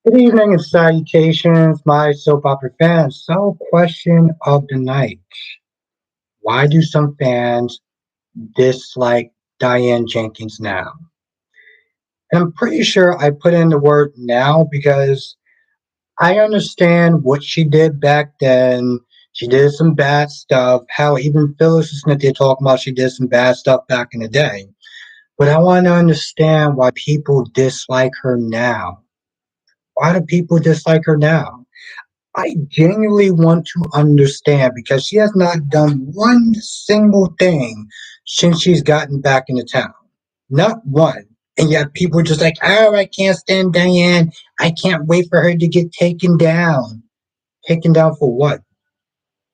Good evening and salutations, my soap opera fans. So, question of the night. Why do some fans dislike Diane Jenkins now? And I'm pretty sure I put in the word now because I understand what she did back then. She did some bad stuff. How even Phyllis is there talking about she did some bad stuff back in the day. But I want to understand why people dislike her now. Why do people dislike her now? I genuinely want to understand because she has not done one single thing since she's gotten back into town. Not one. And yet people are just like, oh, I can't stand Diane. I can't wait for her to get taken down. Taken down for what?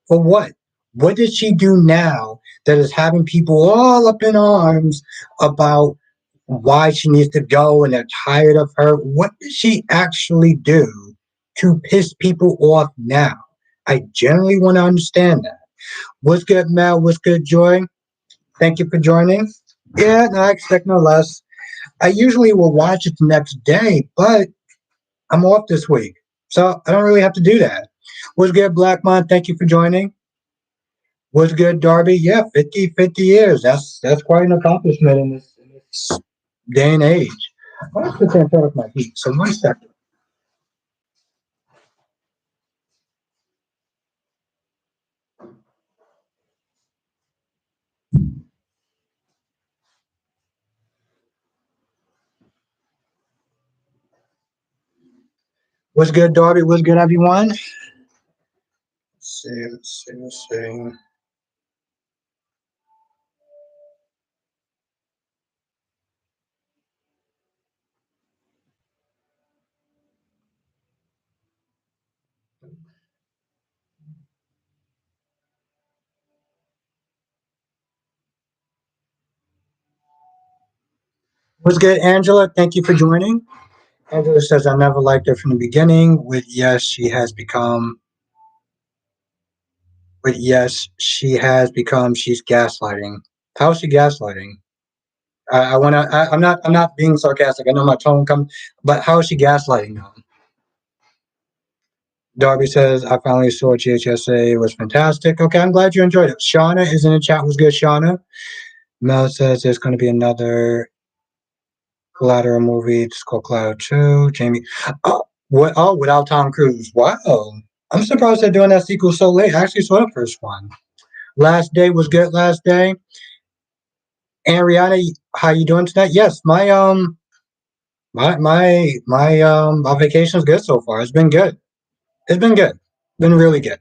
For what? What did she do now that is having people all up in arms about why she needs to go and they're tired of her? What did she actually do to piss people off now? I generally want to understand that. What's good, Mel? What's good, Joy? Thank you for joining. Yeah, no, I expect no less. I usually will watch it the next day, but I'm off this week. So I don't really have to do that. What's good, Blackmon? Thank you for joining. What's good, Darby? Yeah, 50 years. That's quite an accomplishment in this day and age. I have to turn off my heat. So one second. What's good, Darby? What's good, everyone? Let's see. What's good, Angela? Thank you for joining. Angela says, I never liked her from the beginning. She's gaslighting. How is she gaslighting? I'm not being sarcastic. I know my tone comes, but how is she gaslighting now? Darby says, I finally saw GHSA. It was fantastic. Okay, I'm glad you enjoyed it. Shauna is in the chat. Was good, Shauna? Mel says there's going to be another Collateral movie. It's called Collateral 2. Jamie. Oh, what? Oh, without Tom Cruise. Wow. I'm surprised they're doing that sequel so late. I actually saw the first one. Last Day was good. Last Day. And Rihanna, how you doing tonight? Yes, my vacation is good so far. It's been good. It's been good. Been really good.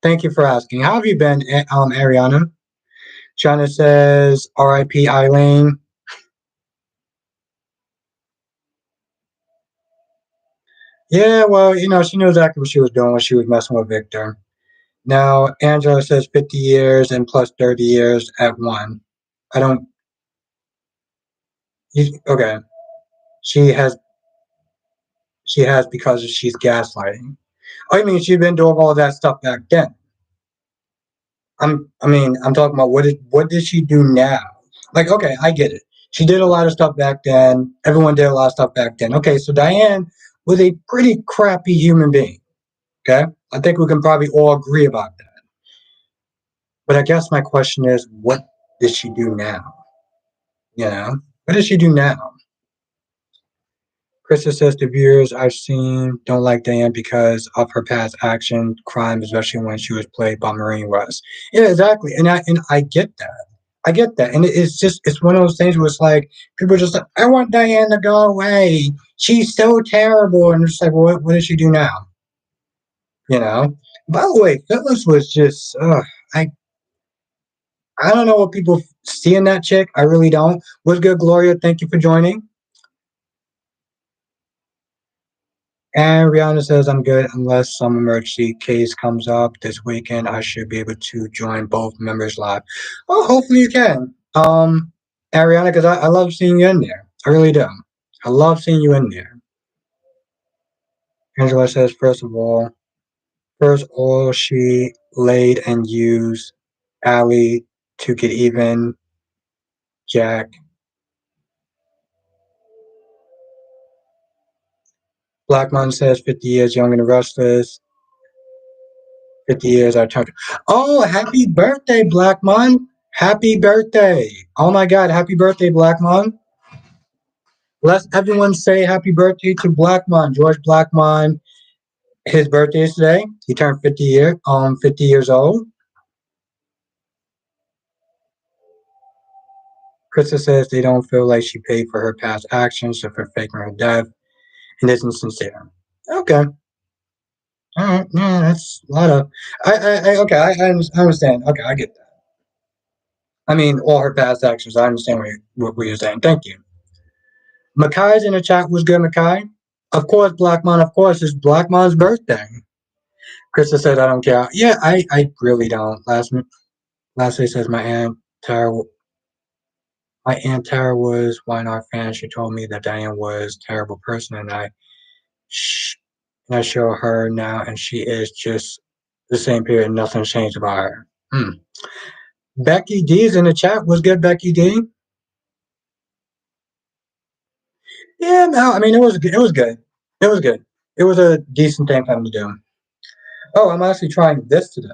Thank you for asking. How have you been, Ariana? Shauna says, R.I.P. Eileen. Yeah, well, she knew exactly what she was doing when she was messing with Victor. Now, Angela says 50 years and plus 30 years at one. I don't. Okay. She has. She has because she's gaslighting. I mean, she's been doing all of that stuff back then. I'm talking about what did she do now? Like, okay, I get it. She did a lot of stuff back then. Everyone did a lot of stuff back then. Okay, so Diane was a pretty crappy human being. Okay, I think we can probably all agree about that. But I guess my question is, what did she do now? What does she do now? Krista says the viewers I've seen don't like Diane because of her past action, crime, especially when she was played by Marine West. Yeah, exactly. And I get that. I get that. And it's one of those things where it's like people are just like, I want Diane to go away. She's so terrible. And it's like, well, what does she do now? You know? By the way, Phyllis was just I I don't know what people see in that chick. I really don't. What's good, Gloria? Thank you for joining. And Rihanna says, I'm good unless some emergency case comes up this weekend. I should be able to join both members live. Well, hopefully you can. Ariana, because I love seeing you in there. I really do. I love seeing you in there. Angela says, first all she laid and used Allie to get even. Jack. Blackmon says 50 years younger than Restless. 50 years I turned. Oh, happy birthday, Blackmon! Happy birthday! Oh my God, happy birthday, Blackmon! Let's everyone say happy birthday to Blackmon, George Blackmon. His birthday is today. He turned 50 years old. Krista says they don't feel like she paid for her past actions or for faking her death and isn't sincere. Okay. All right. Yeah, that's a lot of. Okay. I understand. Okay, I get that. I mean, all her past actions. I understand what you're saying. Thank you. Makai's in the chat was good, Makai. Of course, Blackmon. Of course, it's Blackmon's birthday. Krista said, "I don't care." Yeah, I really don't. Lastly says Tara. My aunt Tara was YNR fan. She told me that Diane was a terrible person, sh- and I show her now, and she is just the same period. Nothing changed about her. Hmm. Becky D's in the chat. Was good, Becky D? Yeah, no, I mean it was good. It was good. It was good. It was a decent thing for him to do. Oh, I'm actually trying this today.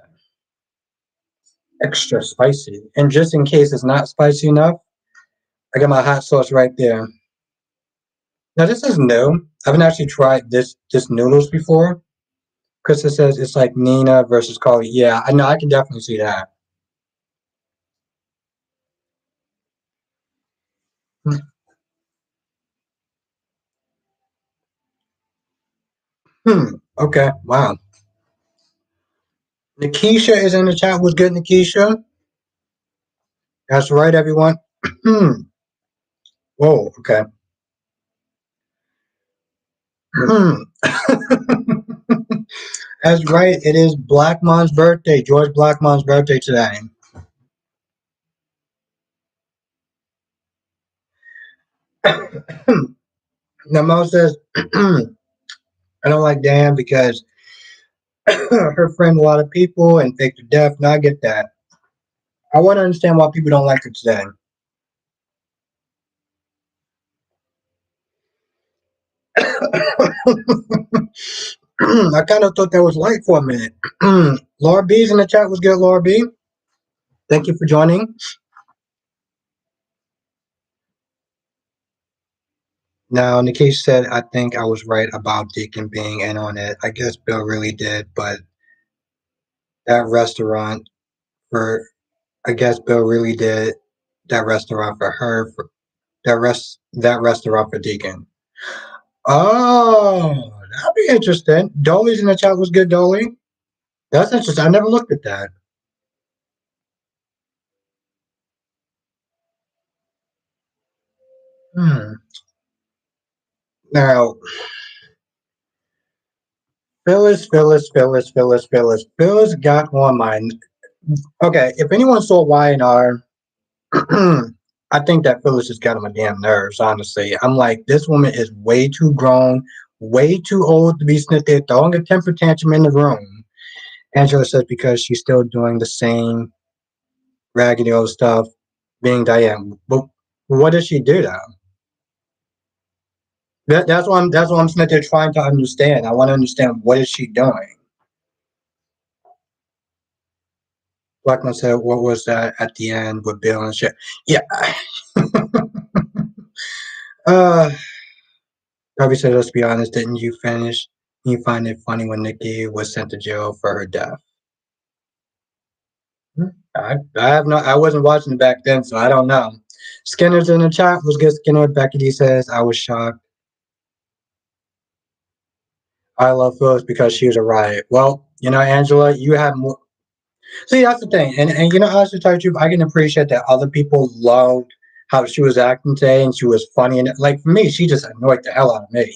Extra spicy, and just in case it's not spicy enough, I got my hot sauce right there. Now this is new. I haven't actually tried this noodles before. Krista says it's like Nina versus Carly. Yeah, I know. I can definitely see that. Hmm. Okay. Wow. Nikisha is in the chat. Was good, Nikisha? That's right, everyone. Hmm. Whoa. Okay. Hmm. That's right. It is Blackmon's birthday. George Blackmon's birthday today. Now, Mo says, I don't like Dan because her friend a lot of people and faked her death. Now, I get that. I want to understand why people don't like her today. I kind of thought that was light for a minute. Laura B's in the chat was good, Laura B. Thank you for joining. Now, Nikisha said, I think I was right about Deacon being in on it. I guess Bill really did, but that restaurant for, I guess Bill really did that restaurant for her, for that restaurant for Deacon. Oh, that'd be interesting. Dolly's in the chat was good, Dolly. That's interesting. I never looked at that. Hmm. Now, Phyllis got on my. Okay, if anyone saw Y&R, I think that Phyllis has got on my damn nerves, honestly. I'm like, this woman is way too grown, way too old to be sitting there throwing a temper tantrum in the room. Angela says because she's still doing the same raggedy old stuff, being Diane. But what does she do though? That's what I'm sitting there trying to understand. I want to understand what is she doing. Blackman said, "What was that at the end with Bill and shit?" Yeah. uh, Probably said, "Let's be honest. Didn't you finish? You find it funny when Nikki was sent to jail for her death?" I have no. I wasn't watching it back then, so I don't know. Skinner's in the chat. Was good, Skinner. Becky D says, "I was shocked. I love Phyllis because she was a riot." Well, Angela, you have more. See, that's the thing, and honestly, to tell you the truth, I can appreciate that other people loved how she was acting today, and she was funny, and like for me, she just annoyed the hell out of me.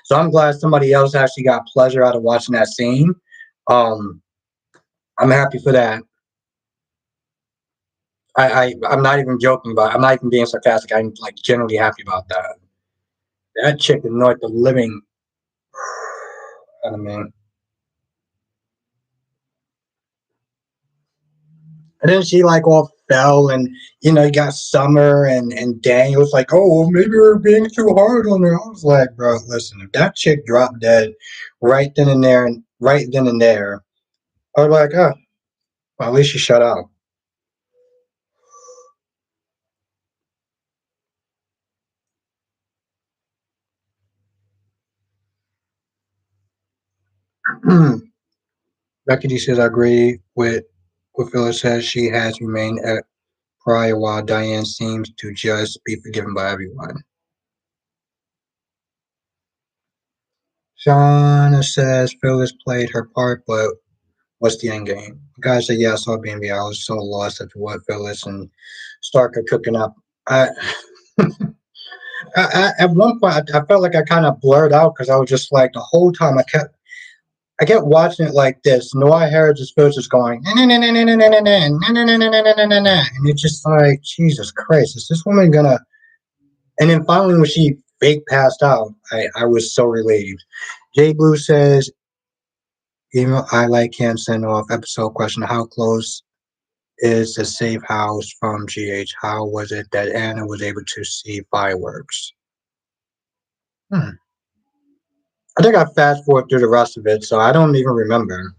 So I'm glad somebody else actually got pleasure out of watching that scene. Um, I'm happy for that. I'm not even joking about. I'm not even being sarcastic. I'm like genuinely happy about that. That chick annoyed the living out of me. And then she like all fell, and you got Summer and Daniel was like, oh, well, maybe we're being too hard on her. I was like, bro, listen, if that chick dropped dead right then and there, I was like, oh, well, at least she shut up. Becky D says, I agree with what Phyllis says. She has remained at Prior while Diane seems to just be forgiven by everyone. Shauna says Phyllis played her part, but what's the end game? The guy said, yeah, I saw BNB. I was so lost as to what Phyllis and Stark are cooking up. I, at one point, I felt like I kind of blurred out because I was just like the whole time I kept watching it like this. Noah Harris is supposed to going, and it's just like, Jesus Christ, is this woman gonna? And then finally, when she fake passed out, I was so relieved. Jay Blue says, even I like him send off episode question, how close is the safe house from GH? How was it that Anna was able to see fireworks? Hmm. I think I fast forward through the rest of it, so I don't even remember.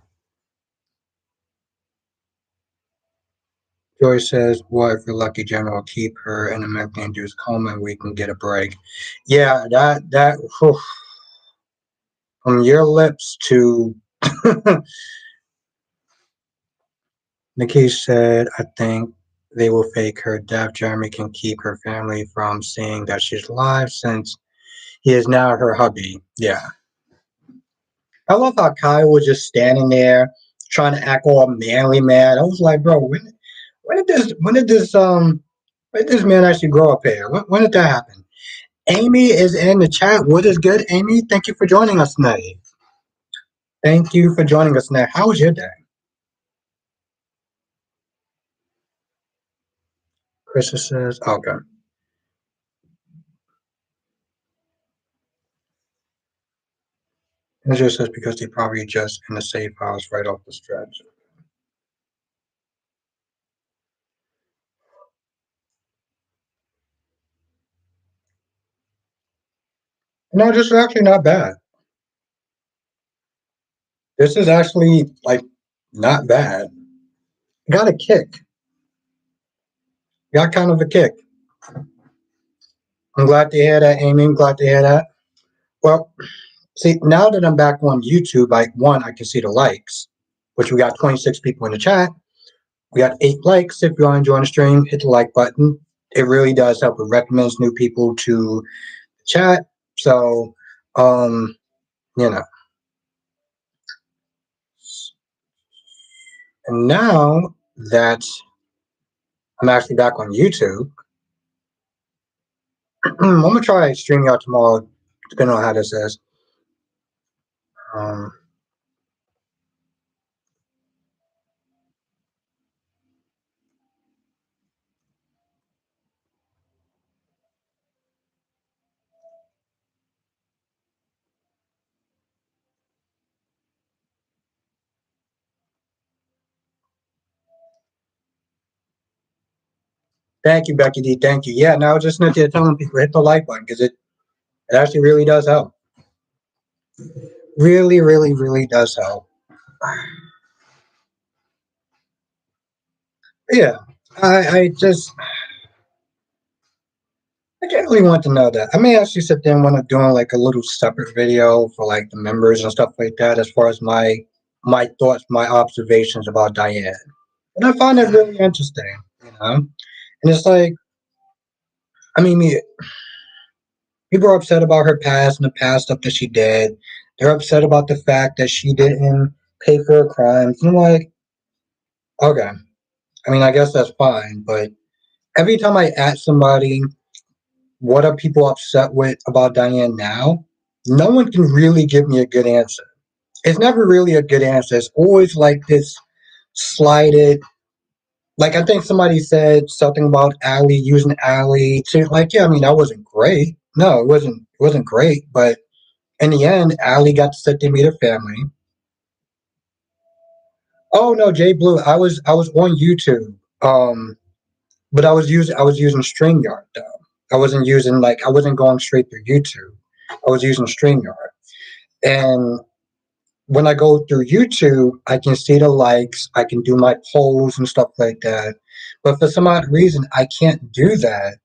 Joy says, "What if you're lucky, General? Keep her in a medically-induced coma, and we can get a break." Yeah, that whew, from your lips to Nikki said, "I think they will fake her death. Jeremy can keep her family from seeing that she's alive, since he is now her hubby." Yeah, I love how Kyle was just standing there trying to act all manly man. I was like, bro, when did this man actually grow up here? When did that happen? Amy is in the chat. What is good, Amy? Thank you for joining us tonight. Thank you for joining us tonight. How was your day? Chris says, okay. It just says because they probably just in the safe house right off the stretch. No, this is actually not bad. This is actually like not bad. Got a kick. Got kind of a kick. I'm glad to hear that, Amy. I'm glad to hear that. Well, see, now that I'm back on YouTube, like one, I can see the likes, which we got 26 people in the chat. We got 8 likes. If you want to join the stream, hit the like button. It really does help. It recommends new people to the chat. So, um, you know. And now that I'm actually back on YouTube, I'm gonna try StreamYard tomorrow, depending on how this is. Um, Thank you, Becky D. Thank you. Yeah, now just not there telling people hit the like button because it actually really does help. Really, really, really does help. Yeah, I just I generally want to know that. I may actually sit there and want to do like a little separate video for like the members and stuff like that, as far as my thoughts, my observations about Diane. And I find it really interesting, you know. And it's like, I mean, people are upset about her past and the past stuff that she did. They're upset about the fact that she didn't pay for her crimes. And I'm like, okay. I mean, I guess that's fine, but every time I ask somebody what are people upset with about Diane now, no one can really give me a good answer. It's never really a good answer. It's always like this slighted. Like I think somebody said something about Allie using Allie to like, yeah, I mean that wasn't great. No, it wasn't great, but in the end, Allie got to sit there and meet her family. Oh no, Jay Blue, I was on YouTube. but I was using StreamYard though. I wasn't going straight through YouTube. I was using StreamYard. And when I go through YouTube, I can see the likes, I can do my polls and stuff like that. But for some odd reason, I can't do that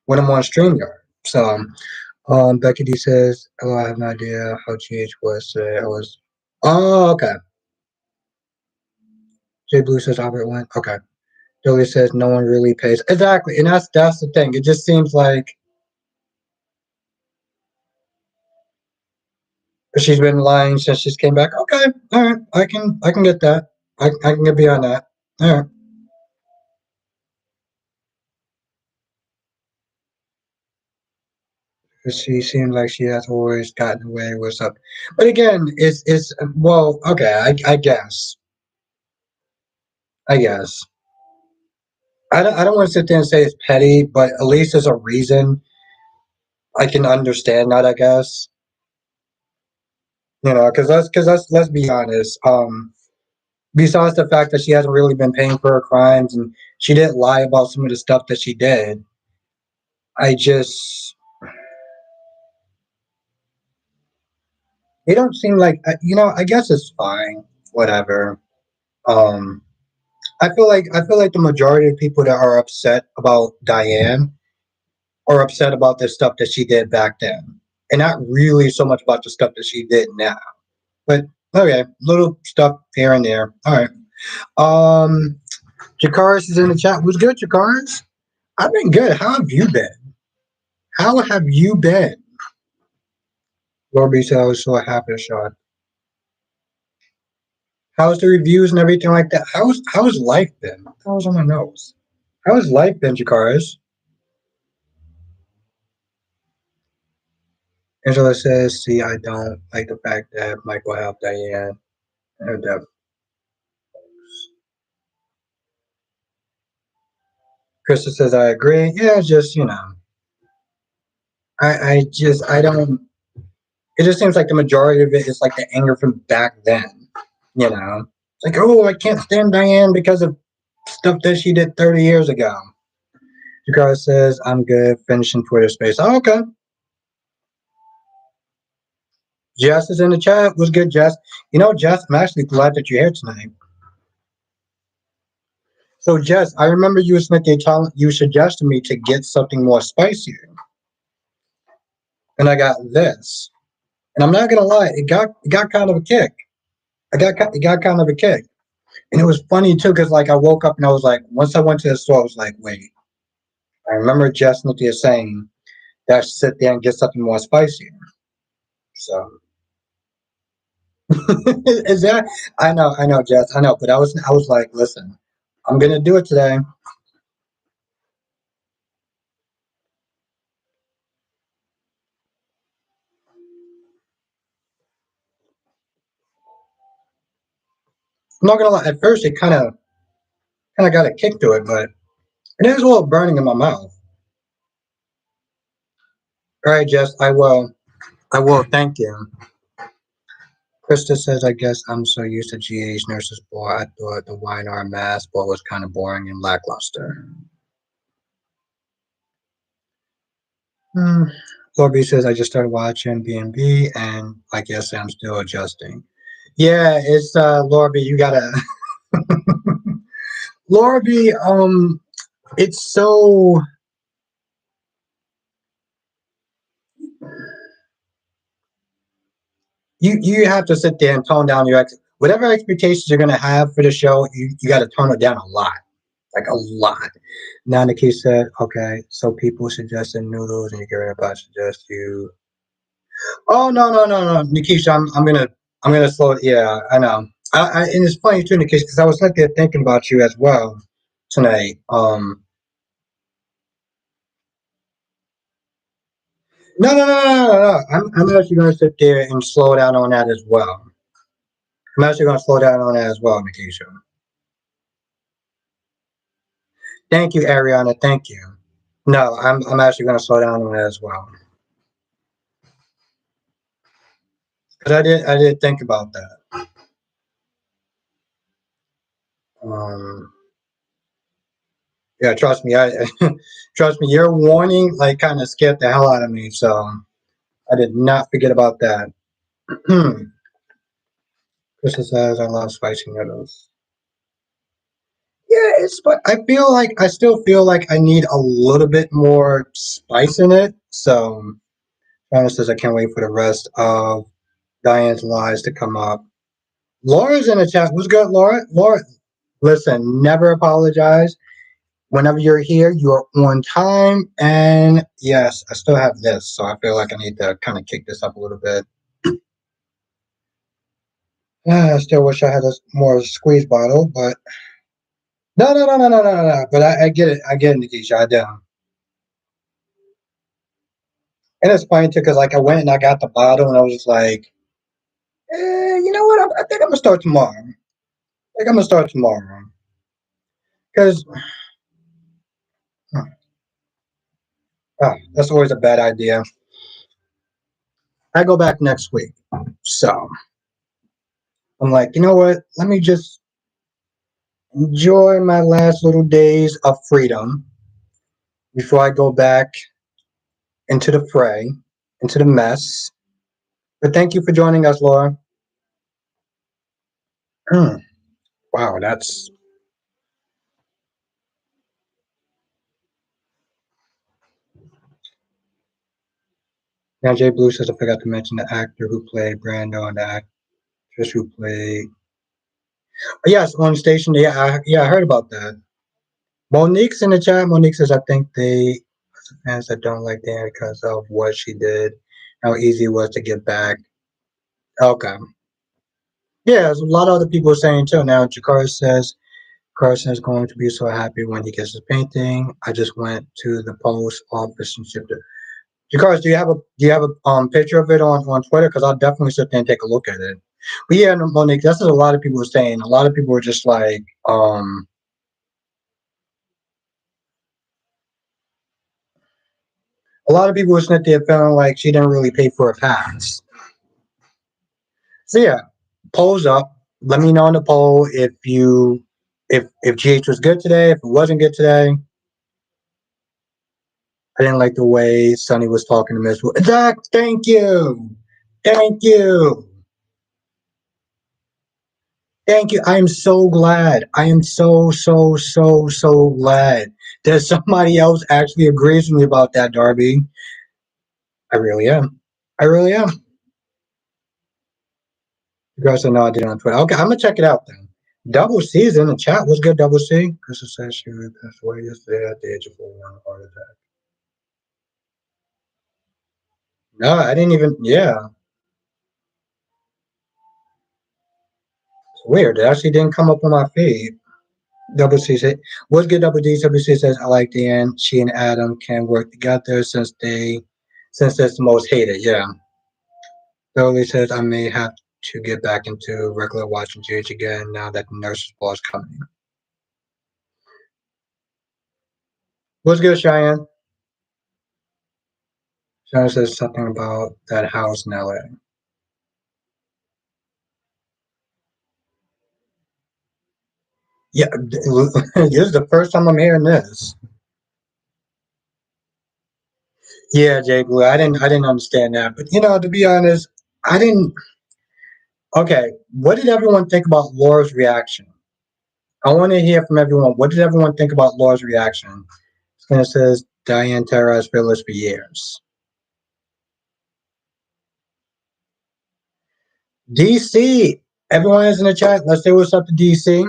when I'm on StreamYard. So, Becky D says, "Oh, I have no idea how GH was. I was." Oh, okay. J Blue says Albert went. Okay. Jolie says no one really pays. Exactly, and that's the thing. It just seems like she's been lying since she came back. Okay, all right, I can get that. I can get beyond that. All right. She seems like she has always gotten away with stuff. But again, it's well, okay, I guess. I guess. I don't want to sit there and say it's petty, but at least there's a reason. I can understand that, I guess. Let's be honest. Besides the fact that she hasn't really been paying for her crimes and she didn't lie about some of the stuff that she did, I just it don't seem like I guess it's fine, whatever. Um, I feel like the majority of people that are upset about Diane are upset about the stuff that she did back then, and not really so much about the stuff that she did now. But okay, little stuff here and there. All right. Um, Jakaris is in the chat. What's good, Jakaris? I've been good. How have you been? How have you been? Lord B said I was so happy, Sean. How's the reviews and everything like that? How's life been? That was on my nose. How's life been, Jakaris? Angela says, see, I don't like the fact that Michael helped Diane. That Krista says, I agree. Yeah, it's just, I don't, it just seems like the majority of it is like the anger from back then, you know? It's like, oh, I can't stand Diane because of stuff that she did 30 years ago. Jakaris says, I'm good, finishing Twitter space. Oh, okay. Jess is in the chat. What's good, Jess? Jess, I'm actually glad that you're here tonight. So, Jess, I remember you you suggested me to get something more spicy, and I got this. And I'm not gonna lie, it got kind of a kick. It got kind of a kick, and it was funny too, because like I woke up and I was like, once I went to the store, I was like, wait. I remember Jess Nathia saying that I should sit there and get something more spicy. So, is that? I know, Jess, I know, but I was like, listen, I'm gonna do it today. I'm not gonna lie. At first, it kind of got a kick to it, but it is a little burning in my mouth. All right, Jess, I will. I will. Thank you. Krista says, I guess I'm so used to GH Nurses Board. I thought the YNR Mass Board was kind of boring and lackluster. Hmm. Lord B says, I just started watching B&B and like yes, I'm still adjusting. Yeah, it's Lord B, you gotta Lord B, it's so you have to sit there and tone down whatever expectations you're gonna have for the show, you gotta tone it down a lot. Like a lot. Now Nikki said, okay, so people suggested noodles and you get rid of I suggest you. Oh no, Nikisha, I'm gonna slow it. Yeah, I know. And it's funny too, Nikisha, because I was like there thinking about you as well tonight. No. I'm actually gonna sit there and slow down on that as well. I'm actually gonna slow down on that as well, Nikisha. Thank you, Ariana. Thank you. No, I'm actually gonna slow down on that as well. Because I did think about that. Um, Yeah, trust me. I trust me. Your warning like kind of scared the hell out of me. So I did not forget about that. Krista says I love spicy noodles. Yeah, it's but I feel like I still feel like I need a little bit more spice in it. So China says I can't wait for the rest of Diane's lies to come up. Laura's in the chat. What's good, Laura? Laura, listen, never apologize. Whenever you're here, you're on time. And yes, I still have this, so I feel like I need to kind of kick this up a little bit. I still wish I had a more squeeze bottle, but no. But I get it. I get it, Nikisha. I do. And it's funny too, because like I went and I got the bottle, and I was just like, you know what? I think I'm gonna start tomorrow. I think I'm gonna start tomorrow because that's always a bad idea. I go back next week, so I'm like, you know what? Let me just enjoy my last little days of freedom before I go back into the fray, into the mess. But thank you for joining us, Laura. Wow, that's now. Jay Blue says I forgot to mention the actor who played Brando and the actress who played. Yes, on station. Yeah, I heard about that. Monique's in the chat. Monique says I think they fans that don't like Diane because of what she did, how easy it was to get back. Okay. Yeah, there's a lot of other people saying too. Now, Jakar says Carson is going to be so happy when he gets his painting. I just went to the post office and shipped it. Jakar, do you have a picture of it on Twitter? Because I'll definitely sit there and take a look at it. But yeah, no, Monique, that's what a lot of people were saying. A lot of people were just like, a lot of people were sitting there feeling like she didn't really pay for a pass. So yeah, polls up. Let me know on the poll if GH was good today, if it wasn't good today. I didn't like the way Sonny was talking to Miss Zach. Thank you, thank you, thank you. I am so glad. I am so glad that somebody else actually agrees with me about that, Darby. I really am. I really am. You guys know I did it on Twitter. Okay, I'm gonna check it out then. Double C's in the chat. What's good, Double C? Crystal says she passed away yesterday at the age of 41, heart attack. No, I didn't even. Yeah, it's weird. It actually didn't come up on my feed. Double C said, "What's good, Double D?" Double C says, "I like Diane. She and Adam can work together since that's the most hated." Yeah. Double says, "I may have to get back into regular watching GH again now that the nurse's ball is coming." What's good, Cheyenne? Cheyenne says something about that house in LA. Yeah, this is the first time I'm hearing this. Yeah, Jay Blue. I didn't understand that, but to be honest, I didn't. Okay, what did everyone think about Laura's reaction? I want to hear from everyone. What did everyone think about Laura's reaction? It says Diane terrorized Phyllis for years. DC. Everyone is in the chat. Let's say what's up to DC.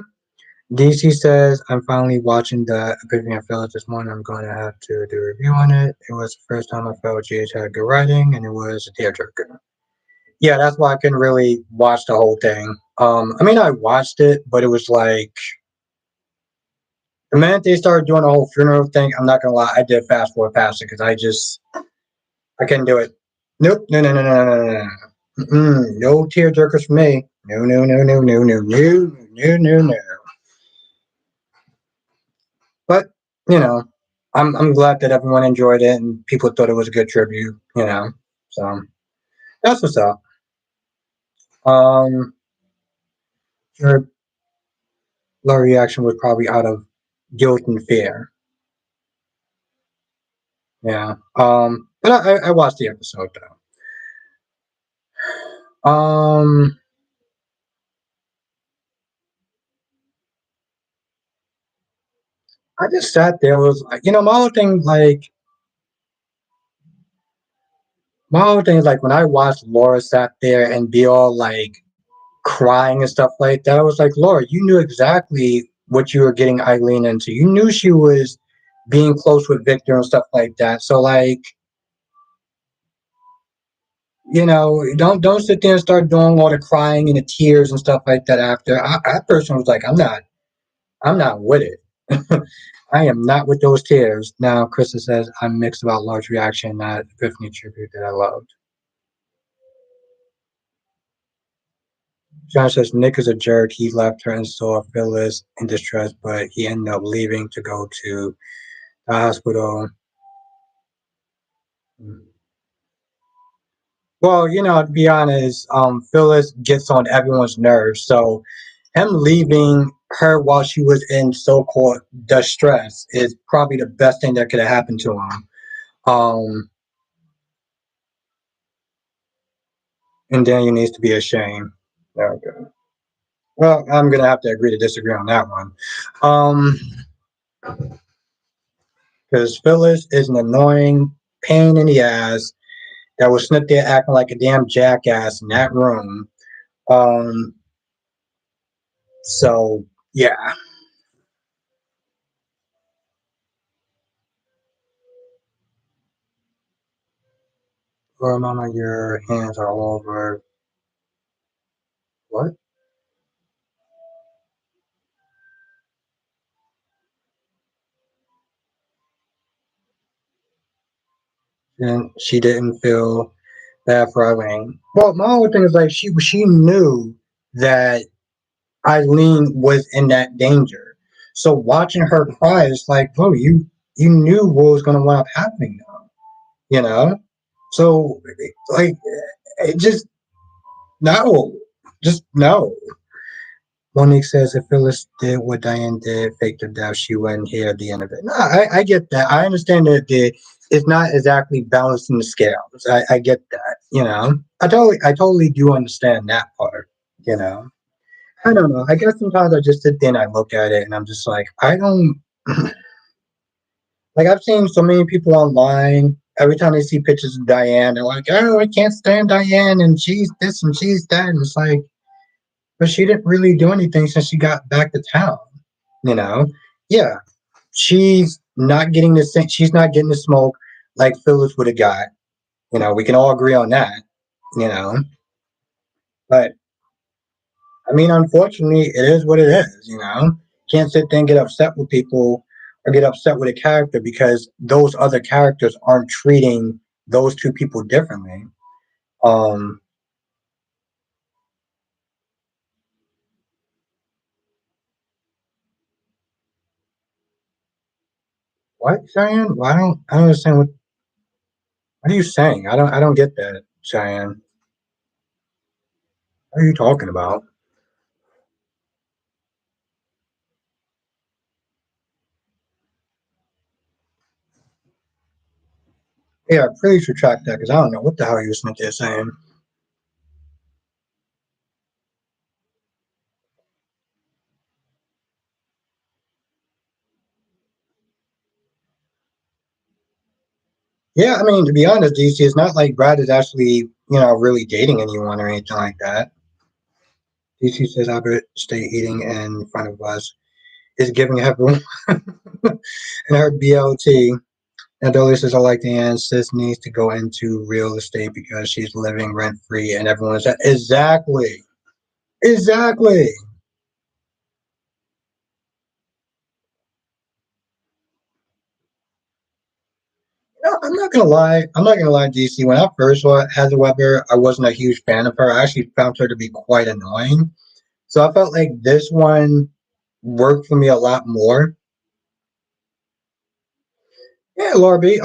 DC says, I'm finally watching the Epiphany of Phyllis this morning. I'm going to have to do a review on it. It was the first time I felt GH had good writing, and it was a tearjerker. Yeah, that's why I couldn't really watch the whole thing. I mean, I watched it, but it was like the minute they started doing the whole funeral thing, I'm not gonna lie, I did fast forward past it because I couldn't do it. Nope, no. No tear jerkers for me. No. But I'm glad that everyone enjoyed it and people thought it was a good tribute. So that's what's up. Your low reaction was probably out of guilt and fear. Yeah. But I watched the episode though. I just sat there. Was like, my whole thing is like when I watched Laura sat there and be all like crying and stuff like that. I was like, Laura, you knew exactly what you were getting Eileen into. You knew she was being close with Victor and stuff like that. So like, don't sit there and start doing all the crying and the tears and stuff like that after. I personally was like, I'm not with it. I am not with those tears. Now, Krista says, I'm mixed about Laura's reaction, not Epiphany tribute that I loved. John says, Nick is a jerk. He left her and saw Phyllis in distress, but he ended up leaving to go to the hospital. Well, to be honest, Phyllis gets on everyone's nerves. So him leaving her while she was in so-called distress is probably the best thing that could have happened to him. Um, and Daniel needs to be ashamed. Okay. Well, I'm gonna have to agree to disagree on that one. Because Phyllis is an annoying pain in the ass that was sitting there acting like a damn jackass in that room. Um, so yeah. Well, Mama, your hands are all over what? And she didn't feel bad for Eileen. Well, my whole thing is like she knew that Eileen was in that danger. So watching her cry is like, bro, you knew what was gonna wind up happening now, you know? So like it just no. Just no. Monique says if Phyllis did what Diane did, faked her death, she wouldn't hear the end of it. No, I get that. I understand that it's not exactly balancing the scales. I get that. I totally do understand that part, you know. I don't know. I guess sometimes I just sit there and I look at it and I'm just like, I don't like I've seen so many people online. Every time they see pictures of Diane, they're like, "Oh, I can't stand Diane, and she's this and she's that." And it's like, but she didn't really do anything since she got back to town. You know, yeah, she's not getting the same. She's not getting the smoke like Phyllis would have got. We can all agree on that. You know, but I mean, unfortunately, it is what it is. Can't sit there and get upset with people or get upset with a character because those other characters aren't treating those two people differently. Um, what, Cheyenne? Well, I don't understand what are you saying? I don't get that, Cheyenne. What are you talking about? Yeah, please retract that because I don't know what the hell you were there saying. Yeah, I mean, to be honest, DC, it's not like Brad is actually, really dating anyone or anything like that. DC says Albert stay eating in front of us is giving everyone and her BLT. And Dolly says, I like Diane. Sis needs to go into real estate because she's living rent free and everyone's exactly. Exactly. I'm not gonna lie. I'm not gonna lie, DC. When I first saw Heather Weber, I wasn't a huge fan of her. I actually found her to be quite annoying. So I felt like this one worked for me a lot more. Yeah, Laura B.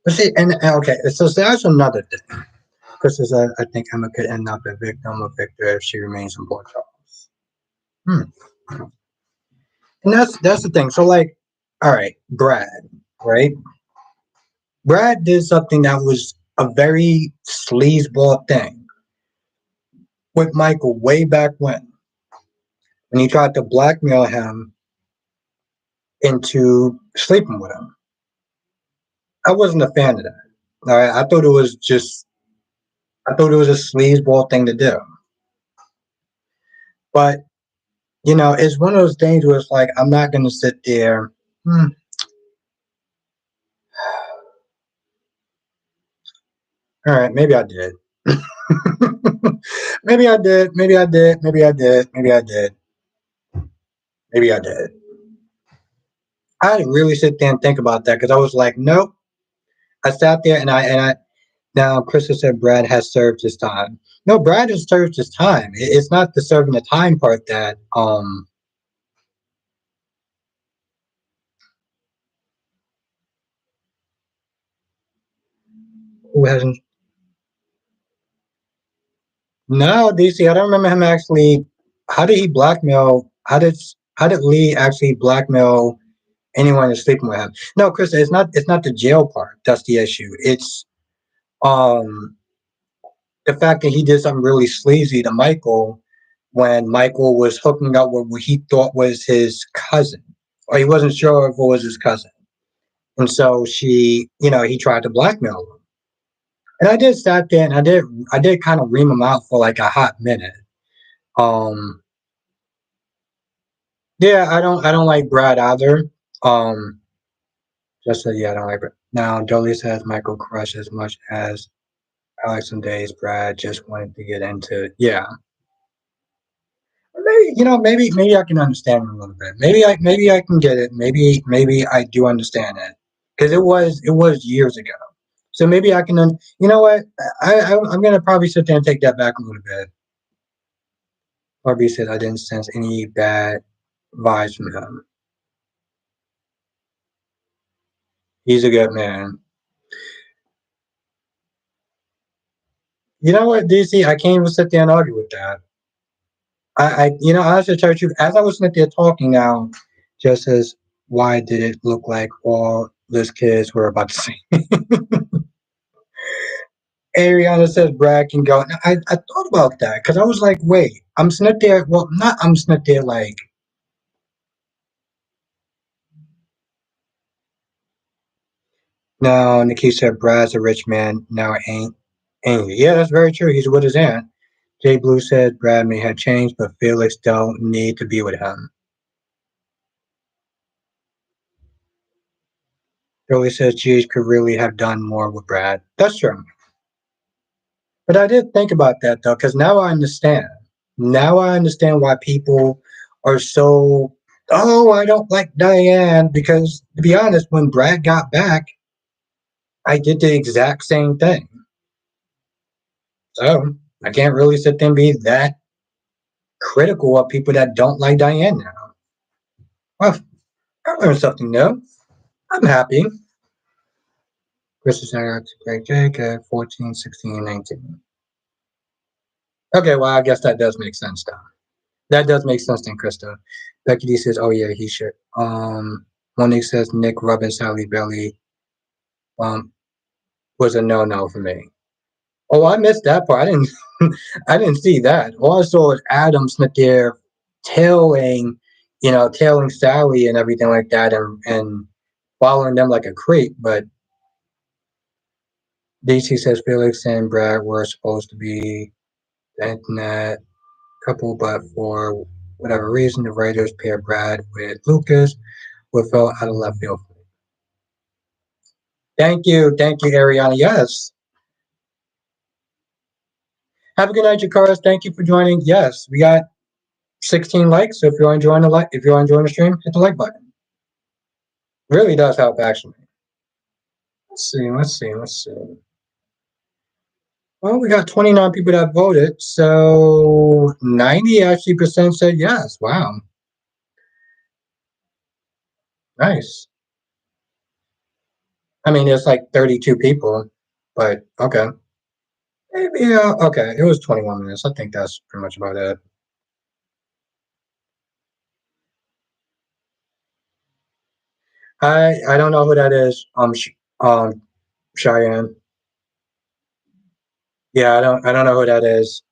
Let's see, and okay, so that's another thing. Chris says, I think Emma could end up a victim of Victor if she remains in Port Charles. Hmm. And that's the thing. So like, all right, Brad, right? Brad did something that was a very sleazeball thing with Michael way back when he tried to blackmail him into sleeping with him. I wasn't a fan of that. All right, I thought it was a sleazeball thing to do. But it's one of those things where it's like I'm not gonna sit there. Hmm, all right, maybe I did. Maybe I did. Maybe I did. Maybe I did. Maybe I did. Maybe I did. I didn't really sit there and think about that because I was like, nope. I sat there and I now Krista said Brad has served his time. No, Brad has served his time. It's not the serving the time part that who hasn't. No, DC. I don't remember him actually. How did he blackmail? How did Lee actually blackmail anyone who's sleeping with him? No, Krista. It's not the jail part. That's the issue. It's um the fact that he did something really sleazy to Michael when Michael was hooking up with what he thought was his cousin, or he wasn't sure if it was his cousin. And so he tried to blackmail him. And I did sat there and I did kind of ream him out for like a hot minute. Um, yeah, I don't like Brad either. Um, just so yeah, I don't like Brad. Now Dolly says Michael crush as much as Alex and Days. Brad just wanted to get into it. Yeah, maybe maybe I can understand it a little bit. Maybe I can get it. Maybe I do understand it because it was years ago. So maybe I can. You know what? I'm gonna probably sit there and take that back a little bit. RB said I didn't sense any bad vibes from him. He's a good man. You know what, DC? I can't even sit there and argue with that. I have to tell you, as I was sitting there talking now, just as why did it look like all those kids were about to see? Ariana says Brad can go. Now, I thought about that because I was like, wait, I'm sitting there. Well, not I'm sitting there like, no, Nikki said Brad's a rich man. Now ain't he? Yeah, that's very true. He's with his aunt. Jay Blue said Brad may have changed, but Felix don't need to be with him. Billy says Gage could really have done more with Brad. That's true. But I did think about that though, because now I understand. Now I understand why people are so, oh, I don't like Diane. Because to be honest, when Brad got back, I did the exact same thing. So I can't really sit there and be that critical of people that don't like Diane now. Well, I learned something new. I'm happy. Chris is out to Greg Jake 14, 16, 19. Okay, well, I guess that does make sense though. That does make sense then, Krista. Becky D says, "Oh yeah, he should." Monique says Nick rubbing Sally belly um was a no for me. Oh, I missed that part. I didn't I didn't see that. All I saw was Adam Smith there tailing, tailing Sally and everything like that, and following them like a creep. But DC says Felix and Brad were supposed to be the internet couple, but for whatever reason, the writers paired Brad with Lucas, what fell out of left field. Thank you, Ariana. Yes. Have a good night, Jakaris. Thank you for joining. Yes, we got 16 likes. So if you're enjoying the stream, hit the like button. Really does help, actually. Let's see. Well, we got 29 people that voted, so 90 actually percent said yes. Wow, nice. I mean, it's like 32 people, but okay. Maybe, okay. It was 21 minutes. I think that's pretty much about it. I don't know who that is. Cheyenne. Yeah, I don't know who that is.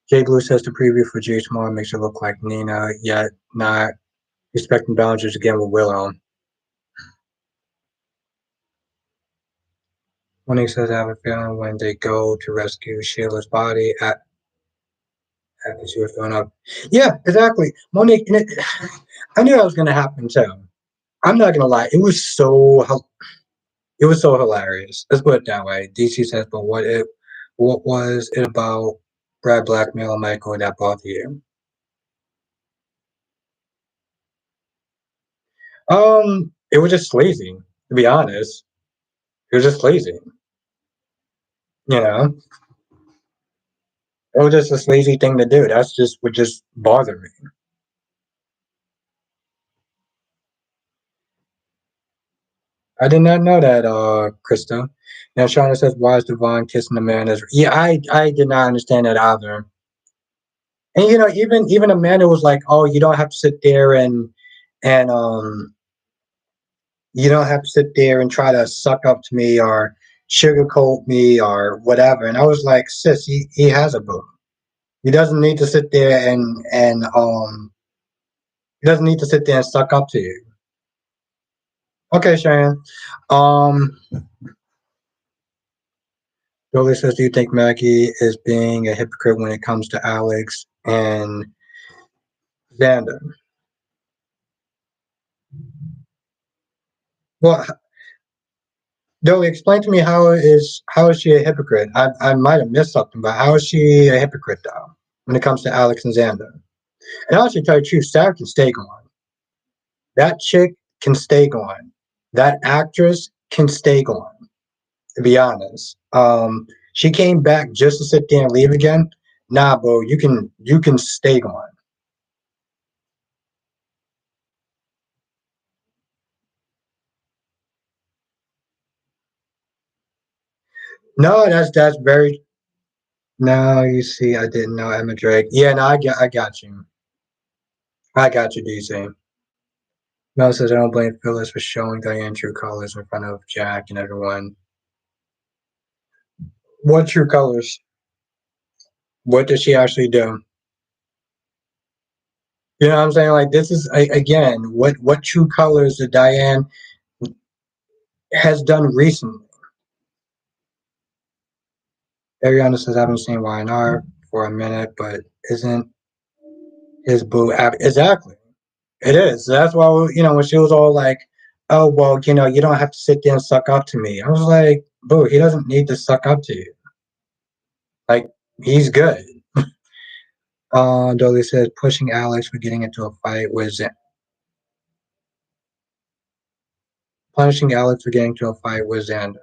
Jay Blue says the preview for J Small makes it look like Nina, yet not respecting boundaries again with Willow. Monique says I have a feeling when they go to rescue Sheila's body after she was thrown up. Yeah, exactly. Monique, I knew that was gonna happen too. I'm not gonna lie, it was so hilarious. Let's put it that way. DC says, but what was it about Brad blackmail and Michael that bothered you? It was just sleazy, to be honest. It was just sleazy, you know. It was just a sleazy thing to do. That's just would just bother me. I did not know that, Krista. Now Shauna says, "Why is Devon kissing the man?" As yeah, I did not understand that either. And even Amanda was like, "Oh, you don't have to sit there and you don't have to sit there and try to suck up to me or sugarcoat me or whatever." And I was like, "Sis, he has a boo. He doesn't need to sit there and he doesn't need to sit there and suck up to you." Okay, Sharon. Um, Billy says, "Do you think Maggie is being a hypocrite when it comes to Alex and Xander?" Well, Billy, explain to me how is she a hypocrite? I might have missed something, but how is she a hypocrite though when it comes to Alex and Xander? And I'll actually tell you the truth, Sarah can stay gone. That chick can stay gone. That actress can stay gone. To be honest, she came back just to sit there and leave again. Nah, bro, you can stay gone. No, that's very. No, you see, I didn't know Emma Drake. Yeah, no, I got you. I got you, DC. Mel says I don't blame Phyllis for showing Diane true colors in front of Jack and everyone. What true colors? What does she actually do? You know what I'm saying? Like this is again, what true colors that Diane has done recently. Ariana says I haven't seen YNR for a minute, but isn't his boo exactly? It is. That's why when she was all like, "Oh well, you don't have to sit there and suck up to me." I was like, "Boo, he doesn't need to suck up to you. Like he's good." Dolly says pushing Alex for getting into a fight with punishing Alex for getting into a fight with Xander.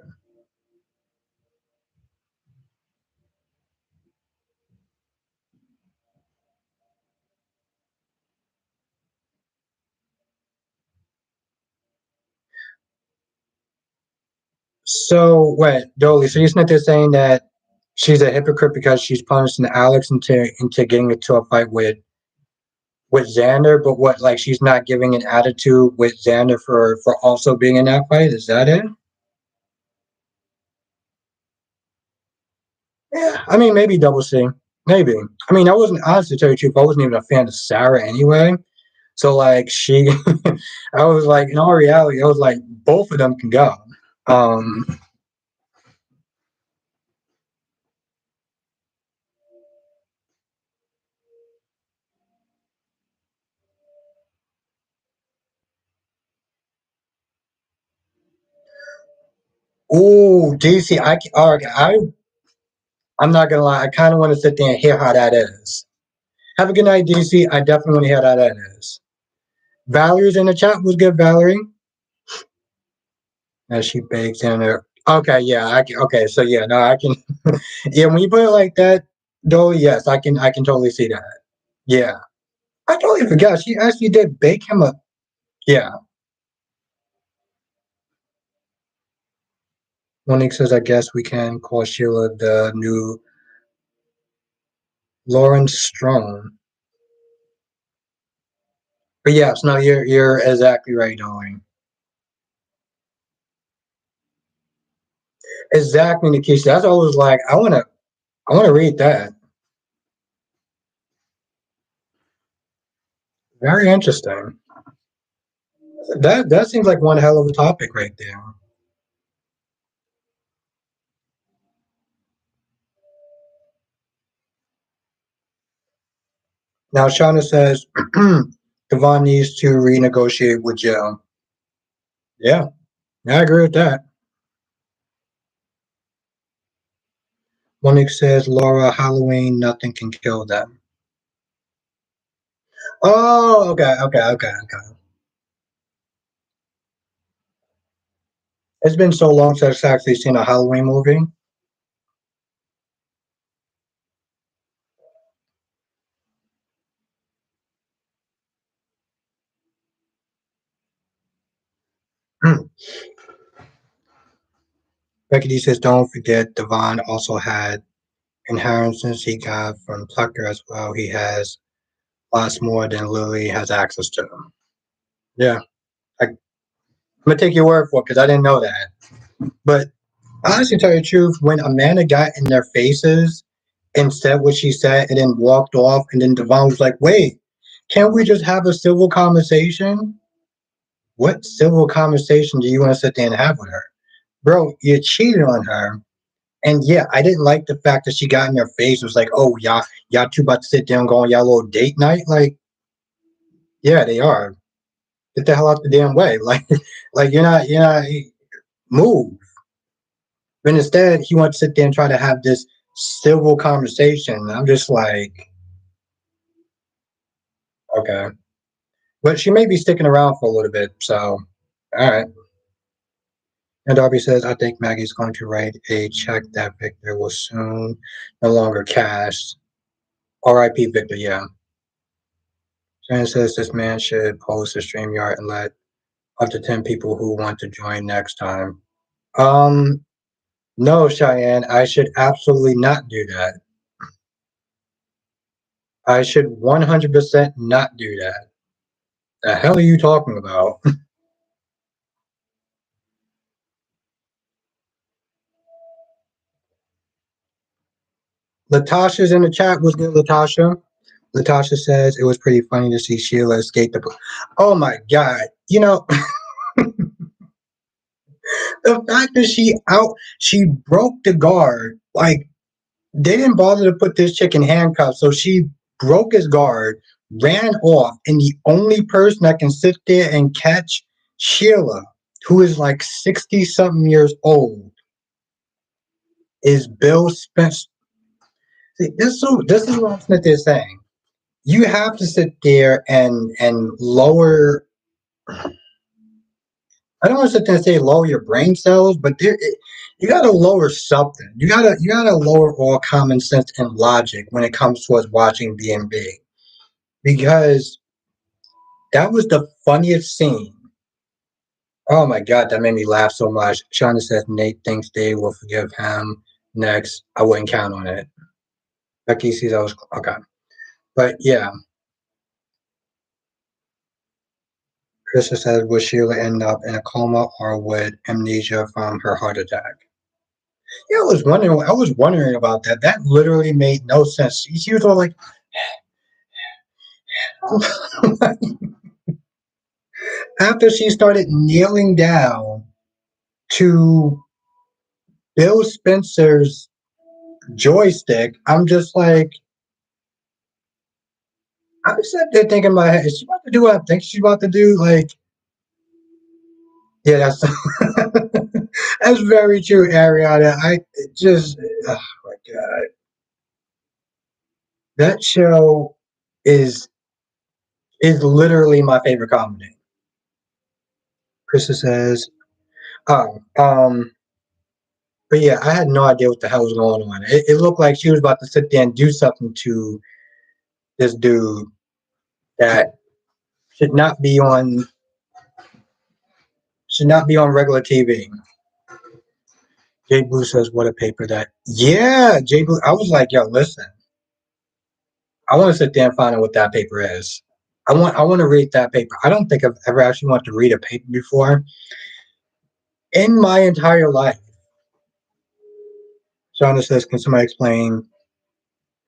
So wait, Dolly, so you're not there saying that she's a hypocrite because she's punishing Alex into getting into a fight with Xander, but what like she's not giving an attitude with Xander for also being in that fight? Is that it? Yeah, I mean maybe double C, maybe. I mean I wasn't honestly to tell you the truth, I wasn't even a fan of Sarah anyway. So like I was like in all reality, I was like both of them can go. Um, ooh, DC, I'm not gonna lie, I kind of want to sit there and hear how that is. Have a good night, DC. I definitely want to hear how that is. Valerie's in the chat. Was good, Valerie? As she bakes in there. Okay, yeah, okay, so yeah, no, I can. Yeah, when you put it like that, though, yes, I can totally see that. Yeah, I totally forgot. She actually did bake him a. Yeah, Monique says, I guess we can call Sheila the new Lauren Strong. But yes, no, you're exactly right, darling. Exactly, Nikisha. That's what I was like. I wanna read that. Very interesting. That seems like one hell of a topic right there. Now Shauna says Devon needs to renegotiate with Jill. Yeah, I agree with that. Monique says Laura Halloween, nothing can kill them. Oh, okay. It's been so long since I've actually seen a Halloween movie. Becky D says, don't forget Devon also had inheritance he got from Tucker as well. He has lots more than Lily has access to. Yeah, I'm gonna take your word for it because I didn't know that. But honestly, tell you the truth, when Amanda got in their faces and said what she said and then walked off, and then Devon was like, wait, can't we just have a civil conversation? What civil conversation do you want to sit there and have with her? Bro, you cheated on her. And yeah, I didn't like the fact that she got in her face. It was like, oh, y'all two about to sit down and go on y'all little date night. Like, yeah, they are. Get the hell out the damn way. Like you're not move. But instead, he wants to sit there and try to have this civil conversation. I'm just like, okay. But she may be sticking around for a little bit. So, all right. And Darby says, I think Maggie's going to write a check that Victor will soon no longer cash. R.I.P. Victor, yeah. Shannon says this man should post a StreamYard and let up to 10 people who want to join next time. Um, no, Cheyenne, I should absolutely not do that. I should 100% not do that. The hell are you talking about? Latasha's in the chat. What's good, Latasha? Latasha says it was pretty funny to see Sheila escape the. Oh my god! You know the fact that she broke the guard. Like they didn't bother to put this chick in handcuffs, so she broke his guard, ran off, and the only person that can sit there and catch Sheila, who is like 60 something years old, is Bill Spence. See, this is what I'm sitting there saying. You have to sit there and lower. I don't want to sit there and say lower your brain cells, but you got to lower something. You gotta lower all common sense and logic when it comes towards watching B&B, because that was the funniest scene. Oh my god, that made me laugh so much. Shauna says Nate thinks Dave will forgive him next. I wouldn't count on it. Becky sees I was okay, but yeah. Krista says, would Sheila end up in a coma or would amnesia from her heart attack? Yeah, I was wondering about that. That literally made no sense. She was all like, after she started kneeling down to Bill Spencer's joystick, I'm just like, I'm sitting there thinking in my head, is she about to do what I think she's about to do? Like, yeah, that's that's very true, Ariana. I just, oh my god, that show is is literally my favorite comedy. Krista says, "Oh, but yeah, I had no idea what the hell was going on. It looked like she was about to sit there and do something to this dude that should not be on should not be on regular TV." Jay Blue says, "What a paper that." Yeah, Jay Blue. I was like, "Yo, listen, I want to sit there and find out what that paper is. I want to read that paper. I don't think I've ever actually wanted to read a paper before in my entire life. Shauna says, can somebody explain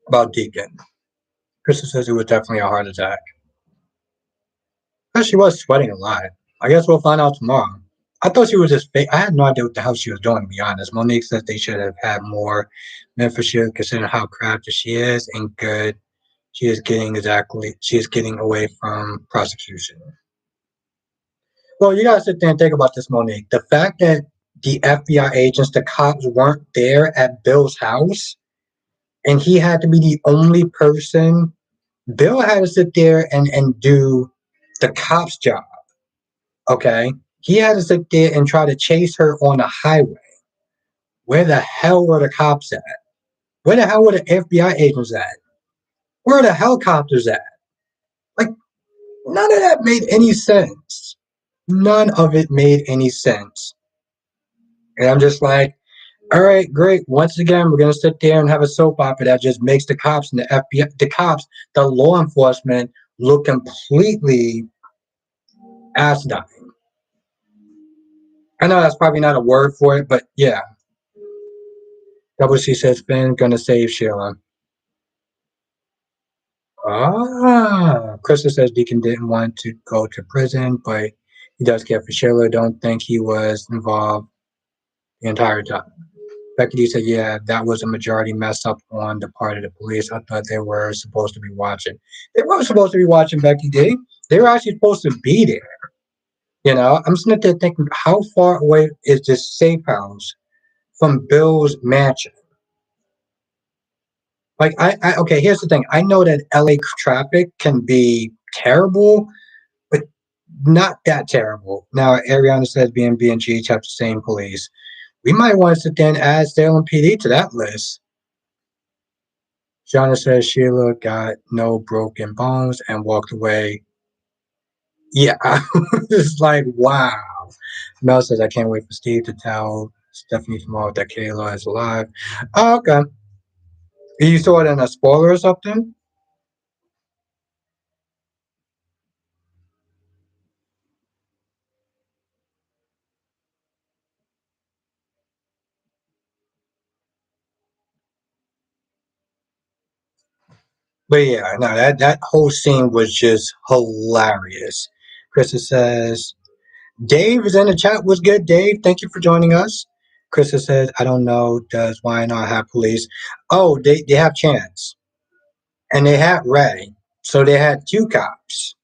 about Deacon? Krista says it was definitely a heart attack. But she was sweating a lot. I guess we'll find out tomorrow. I thought she was just fake. I had no idea what the hell she was doing, to be honest. Monique says they should have had more mentorship considering how crafty she is and good she is getting away from prosecution. Well, you gotta sit there and think about this, Monique. The fact that the FBI agents, the cops weren't there at Bill's house and he had to be the only person. Bill had to sit there and do the cop's job. Okay. He had to sit there and try to chase her on the highway. Where the hell were the cops at? Where the hell were the FBI agents at? Where are the helicopters at? Like, none of that made any sense. None of it made any sense. And I'm just like, all right, great. Once again, we're gonna sit there and have a soap opera that just makes the cops and the FBI, the law enforcement, look completely asinine. I know that's probably not a word for it, but yeah. Double C says Finn gonna save Sheila. Krista says Deacon didn't want to go to prison, but he does care for Sheila. Don't think he was involved the entire time. Becky D said, yeah, that was a majority mess up on the part of the police. I thought they were supposed to be watching. They weren't supposed to be watching, Becky D. They were actually supposed to be there. You know, I'm sitting there thinking, how far away is this safe house from Bill's mansion? Like, okay, here's the thing. I know that LA traffic can be terrible, but not that terrible. Now, Ariana says B&B and GH have the same police. We might want to sit there and add Salem PD to that list. Shauna says Sheila got no broken bones and walked away. Yeah, it's like, wow. Mel says, I can't wait for Steve to tell Stephanie tomorrow that Kayla is alive. Oh, okay. You saw it in a spoiler or something? But yeah, no, that whole scene was just hilarious. Krista says, Dave is in the chat. What's good, Dave? Thank you for joining us. Krista says, I don't know, does why not have police? Oh, they have Chance. And they had Ray. So they had two cops.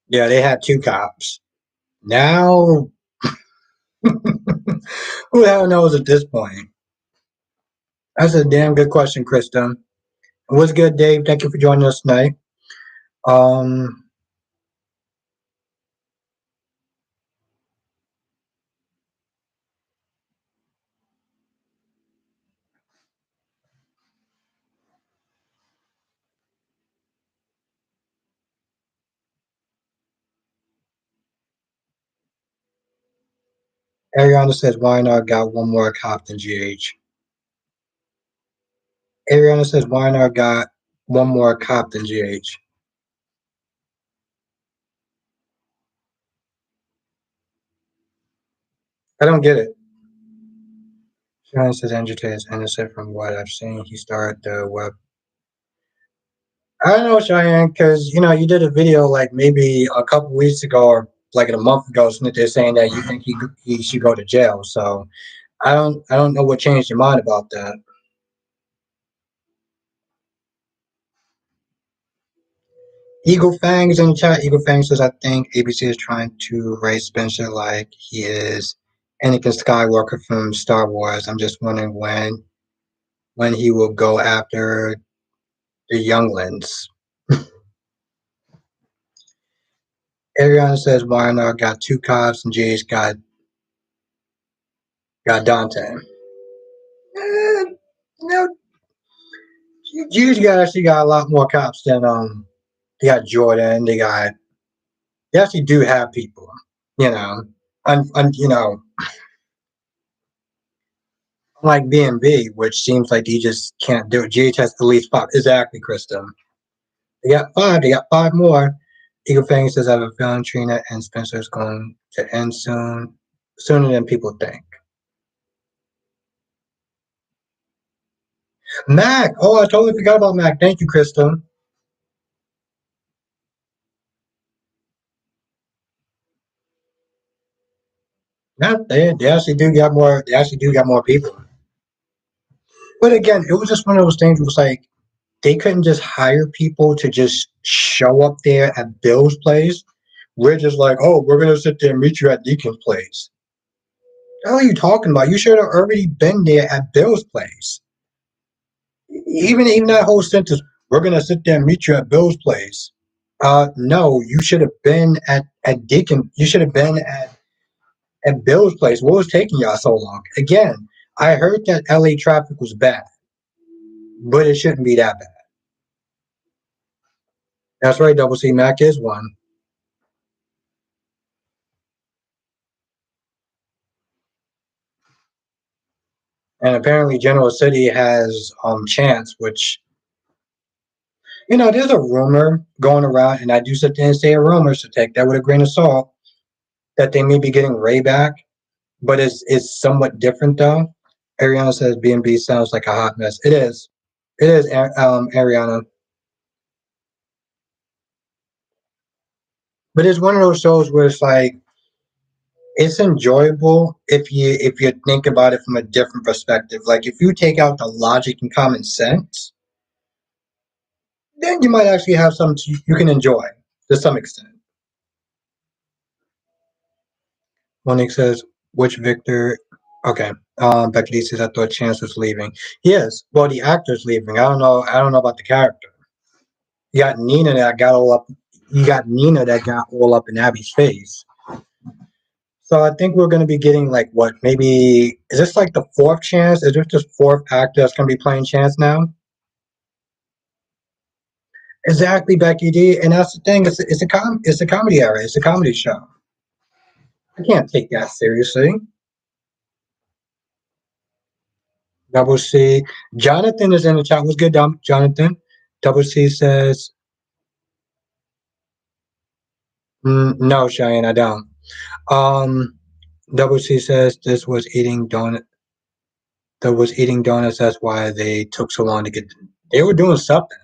Yeah, they had two cops. Now, who the hell knows at this point? That's a damn good question, Krista. What's good, Dave? Thank you for joining us tonight. Um, Ariana says, why not got one more cop than GH? Ariana says, why not got one more cop than GH? I don't get it. Ariana says, Andrew Tate is innocent from what I've seen. He started the web. I don't know, Cheyenne, because you did a video like maybe a couple weeks ago or like a month ago, they're saying that you think he should go to jail. So I don't know what changed your mind about that. Eagle Fang is in the chat. Eagle Fang says, I think ABC is trying to raise Spencer like he is Anakin Skywalker from Star Wars. I'm just wondering when he will go after the younglings. Ariana says Warner got two cops and Jay's got Dante. No, Jay's actually got a lot more cops than they got Jordan. They actually do have people. You know, unlike B&B, which seems like he just can't do it. GH has at least five. Exactly, Krista. They got five. They got five more. Eagle Fang says, I have a feeling Trina and Spencer is going to end soon, sooner than people think. Mac. Oh, I totally forgot about Mac. Thank you, Krista. Yeah, they actually do got more. They actually do got more people. But again, it was just one of those things. It was like they couldn't just hire people to just show up there at Bill's place. We're just like, oh, we're gonna sit there and meet you at Deacon's place. What are you talking about? You should have already been there at Bill's place. Even that whole sentence, we're gonna sit there and meet you at Bill's place. No, you should have been at Deacon. You should have been at Bill's place. What was taking y'all so long? Again, I heard that LA traffic was bad, but it shouldn't be that bad. That's right, Double C Mac is one. And apparently Genoa City has Chance, which there's a rumor going around, and I do sit there and say a rumor, so take that with a grain of salt, that they may be getting Ray back, but it's somewhat different though. Ariana says B&B sounds like a hot mess. It is. It is, Ariana. But it's one of those shows where it's like it's enjoyable if you think about it from a different perspective. Like if you take out the logic and common sense, then you might actually have something you can enjoy to some extent. Monique says, which Victor? Okay. Becky says, I thought Chance was leaving. Yes. Well, the actor's leaving. I don't know. I don't know about the character. You got Nina that got all up. You got Nina that got all up in Abby's face. So I think we're going to be getting like what? Maybe is this like the fourth Chance? Is this the fourth actor that's going to be playing Chance now? Exactly, Becky D. And that's the thing. It's a comedy era. It's a comedy show. I can't take that seriously. Double C. Jonathan is in the chat. What's good, Jonathan? Double C says, no, Cheyenne, I don't. Um, Double C says this was eating donut. That was eating donuts. That's why they took so long to get. They were doing something.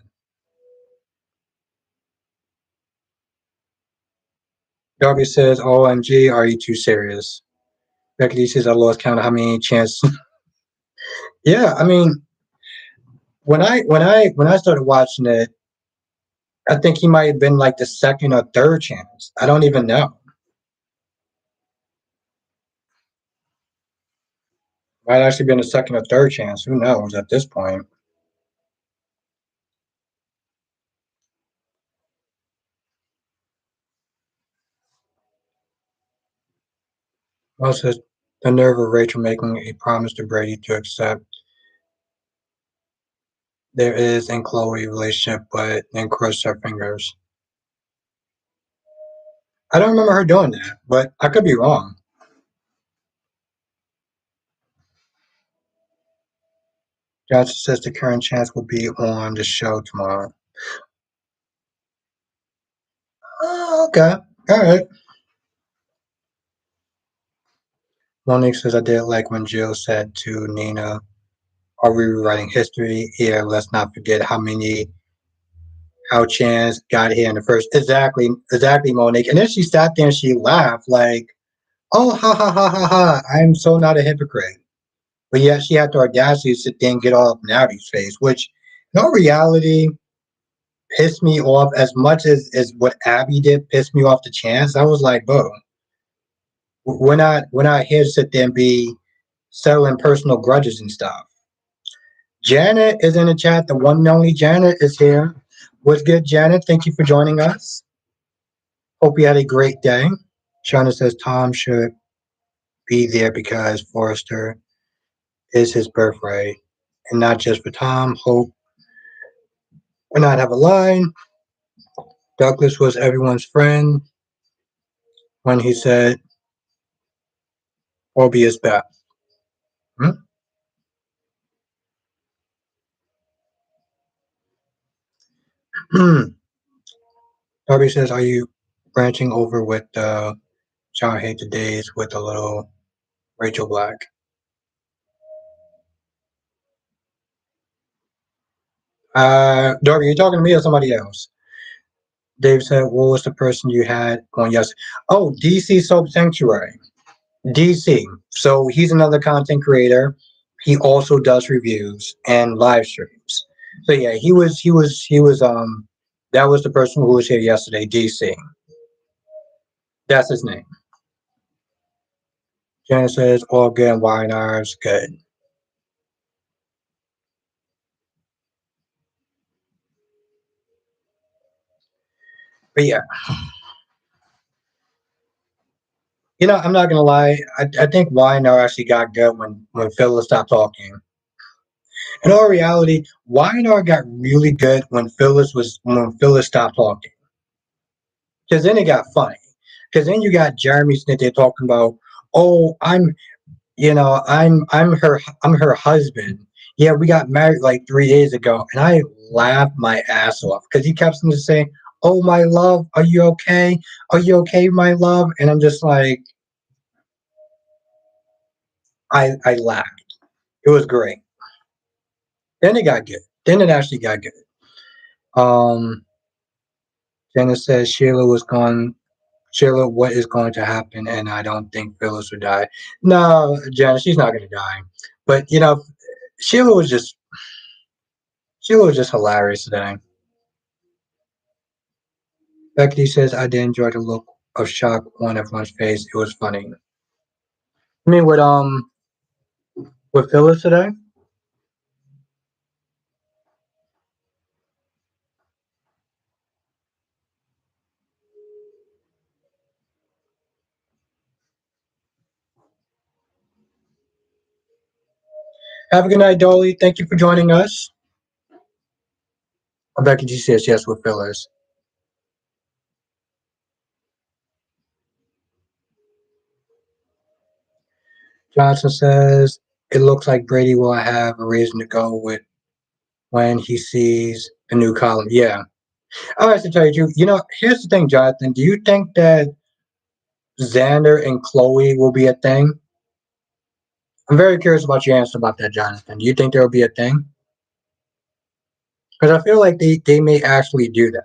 Darby says, "OMG, are you too serious?" Becky says, "I lost count of how many chances." Yeah, I mean, when I started watching it, I think he might have been like the second or third chance. I don't even know. Might actually been a second or third chance. Who knows at this point? Well, says the nerve of Rachel making a promise to Brady to accept there is and Chloe relationship, but then cross her fingers. I don't remember her doing that, but I could be wrong. Johnson says the current chance will be on the show tomorrow. Oh, okay. All right. Monique says I did like when Jill said to Nina, are we rewriting history? Yeah, let's not forget how Chance got here in the first. Exactly, Monique. And then she sat there and she laughed like, oh, ha, ha, ha, ha, ha. I'm so not a hypocrite. But yet she had the audacity to sit there and get all up in Abby's face, which, in all reality, pissed me off as much as what Abby did pissed me off to Chance. I was like, bro, we're not here to sit there and be settling personal grudges and stuff. Janet is in the chat. The one and only Janet is here. What's good, Janet? Thank you for joining us. Hope you had a great day. Shauna says Tom should be there because Forrester is his birthright. And not just for Tom. Hope we not have a line. Douglas was everyone's friend when he said Orby back. Hmm? Darby says, are you branching over with John Hate the Days with a little Rachel Black? Darby, you talking to me or somebody else? Dave said, what was the person you had on yesterday? Oh, DC Soap Sanctuary. DC. So he's another content creator. He also does reviews and live streams. So yeah, he was that was the person who was here yesterday, DC. That's his name. Jenna says all good and Winear's good. But yeah, I'm not gonna lie. I think Winar actually got good when Phyllis stopped talking. In all reality, Winar got really good when Phyllis stopped talking. Because then it got funny. Because then you got Jeremy Smith there talking about, oh, I'm her husband. Yeah, we got married like 3 days ago, and I laughed my ass off because he kept on just saying, "Oh, my love, are you okay? Are you okay, my love?" And I'm just like, I laughed. It was great. Then it got good. Then it actually got good. Um, Jenna says Sheila, what is going to happen? And I don't think Phyllis would die. No, Jenna, she's not going to die. But Sheila was just Sheila was just hilarious today. Becky says I did enjoy the look of shock on everyone's face. It was funny. I mean, with Phyllis today. Have a good night, Dolly. Thank you for joining us. Becky G says yes with Phyllis. Johnson says it looks like Brady will have a reason to go with when he sees a new column. Yeah. I have to tell you, here's the thing, Jonathan. Do you think that Xander and Chloe will be a thing? I'm very curious about your answer about that, Jonathan. Do you think there will be a thing? Because I feel like they may actually do that.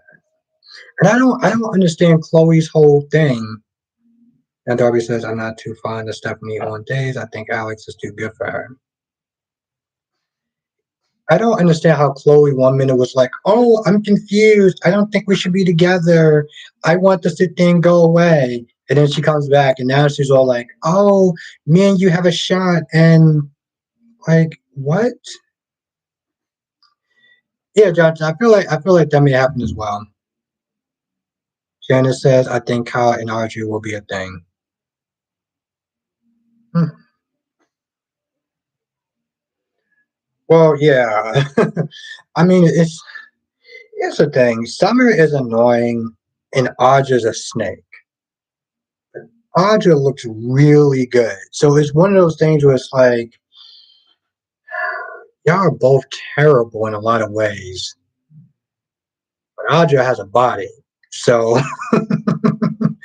And I don't understand Chloe's whole thing. And Darby says, I'm not too fond of Stephanie on days. I think Alex is too good for her. I don't understand how Chloe 1 minute was like, oh, I'm confused. I don't think we should be together. I want this thing go away. And then she comes back and now she's all like, oh, me and you have a shot. And like, what? Yeah, Johnson, I feel like that may happen as well. Janice says, I think Kyle and Archie will be a thing. Hmm. Well, yeah. I mean, it's a thing. Summer is annoying and Audra's a snake. Audra looks really good. So it's one of those things where it's like, y'all are both terrible in a lot of ways. But Audra has a body. So I'm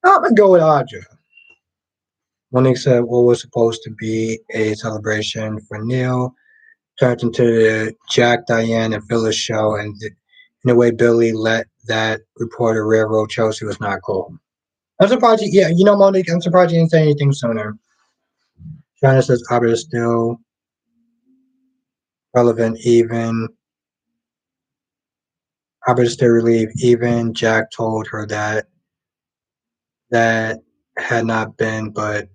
gonna go with Audra. Monique said what was supposed to be a celebration for Neil turned into the Jack, Diane, and Phyllis show, and in the way Billy let that reporter railroad Chelsea was not cool. I'm surprised. Yeah, Monique, I'm surprised you didn't say anything sooner. China says Abra is still relevant, even Abra is still relieved. Even Jack told her that had not been, but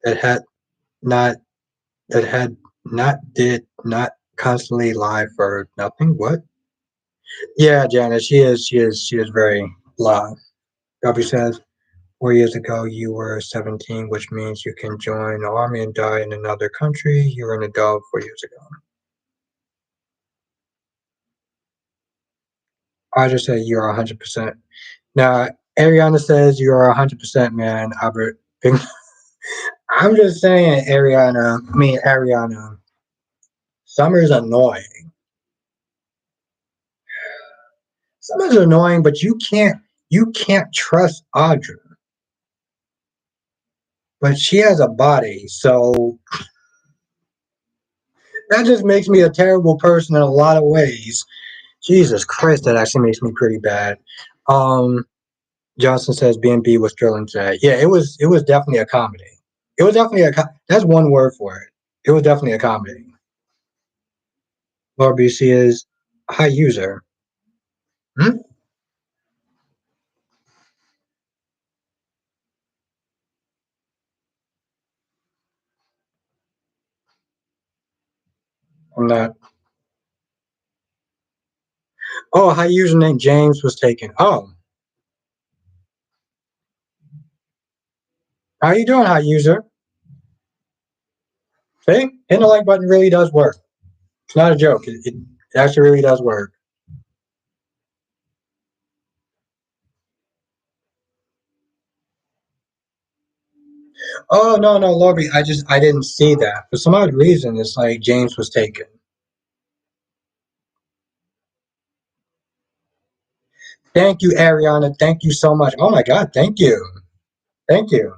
that had not that had not did not constantly lie for nothing. What? Yeah, Janet, she is very live. Gabby says 4 years ago you were 17, which means you can join the army and die in another country. You were an adult 4 years ago. I just said you're 100%. Now, Ariana says you are 100%, man, Albert. I'm just saying, Ariana. Summer's annoying. Summer's annoying, but you can't trust Audra. But she has a body, so That just makes me a terrible person in a lot of ways. Jesus Christ, that actually makes me pretty bad. Um, Johnson says B&B was thrilling today. Yeah, it was. It was definitely a comedy. It was definitely that's one word for it. It was definitely a comedy. Laura BC is high user. Hmm? I'm not. Oh, high user named James was taken. Oh, how you doing, high user? See, hitting the like button really does work. It's not a joke. It actually really does work. Oh no, no, Lobby. I didn't see that. For some odd reason, it's like James was taken. Thank you, Ariana. Thank you so much. Oh my God, thank you. Thank you.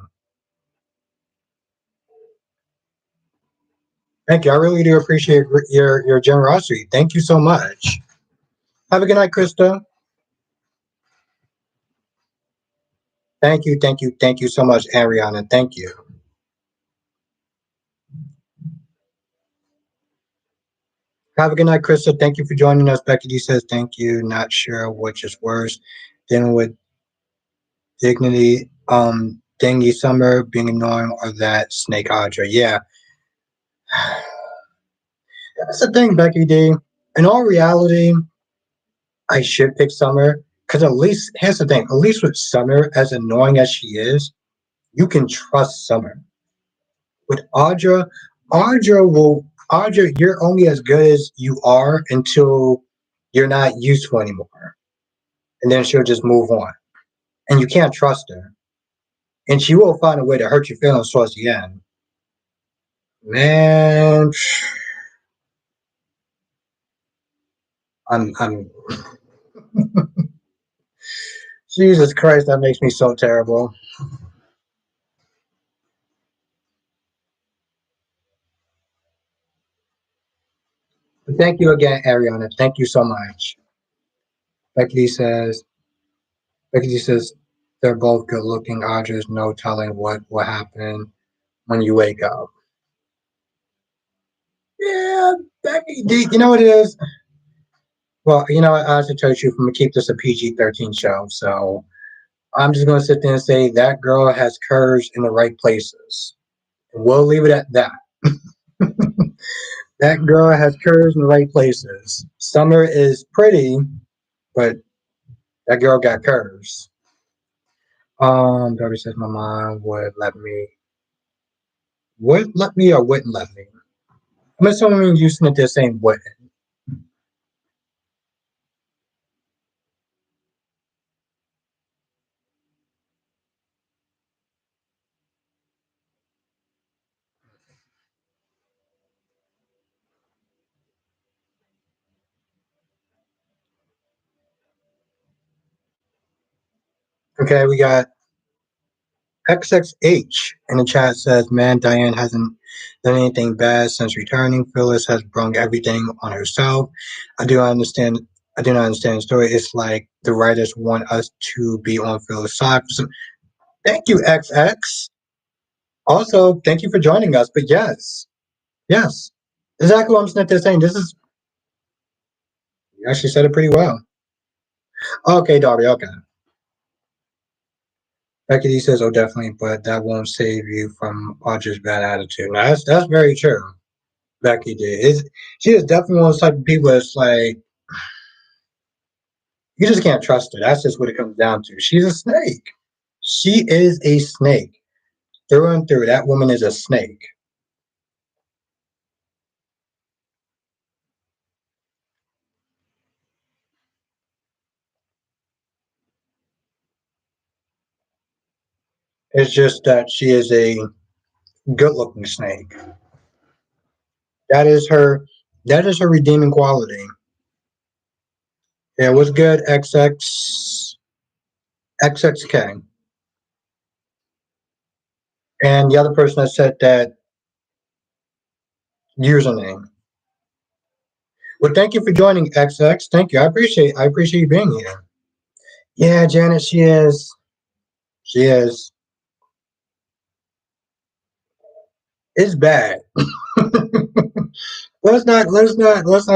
Thank you. I really do appreciate your generosity. Thank you so much. Have a good night, Krista. Thank you, thank you, thank you so much, Ariana. Thank you. Have a good night, Krista. Thank you for joining us. Becky D says thank you. Not sure which is worse, dealing with dignity, dingy summer being annoying, or that snake Audra. Yeah, that's the thing, Becky D. In all reality, I should pick Summer because at least here's the thing. At least with Summer, as annoying as she is, you can trust Summer. With Audra, you're only as good as you are until you're not useful anymore, and then she'll just move on, and you can't trust her, and she will find a way to hurt your feelings towards the end. Man, I'm Jesus Christ, that makes me so terrible. But thank you again, Ariana. Thank you so much. Becky says, Becky says they're both good looking. Audrey's no telling what will happen when you wake up. Yeah, Becky D. You know what it is? Well, you know, I have to tell you, I'm gonna keep this a PG-13 show, so I'm just gonna sit there and say that girl has curves in the right places. We'll leave it at that. That girl has curves in the right places. Summer is pretty, but that girl got curves. Darby says my mom would let me or wouldn't let me. I'm assuming using it the same would. Okay, we got XXH in the chat says, man, Diane hasn't done anything bad since returning. Phyllis has brung everything on herself. I do not understand. I do not understand the story. It's like the writers want us to be on Phyllis' side. So, thank you, XX. Also, thank you for joining us. But yes, yes, exactly what I'm sitting there saying. This is you actually said it pretty well. Okay, Darby. Okay. Becky D says, "Oh, definitely, but that won't save you from Audrey's bad attitude." Now, that's very true. Becky did. She is definitely one of those type of people that's like you just can't trust her. That's just what it comes down to. She's a snake. She is a snake through and through. That woman is a snake. It's just that she is a good-looking snake. That is her. That is her redeeming quality. Yeah, what's good? XXK, and the other person that said that username. Well, thank you for joining, XX. Thank you. I appreciate you being here. Yeah, Janet, she is. She is. It's bad. let's not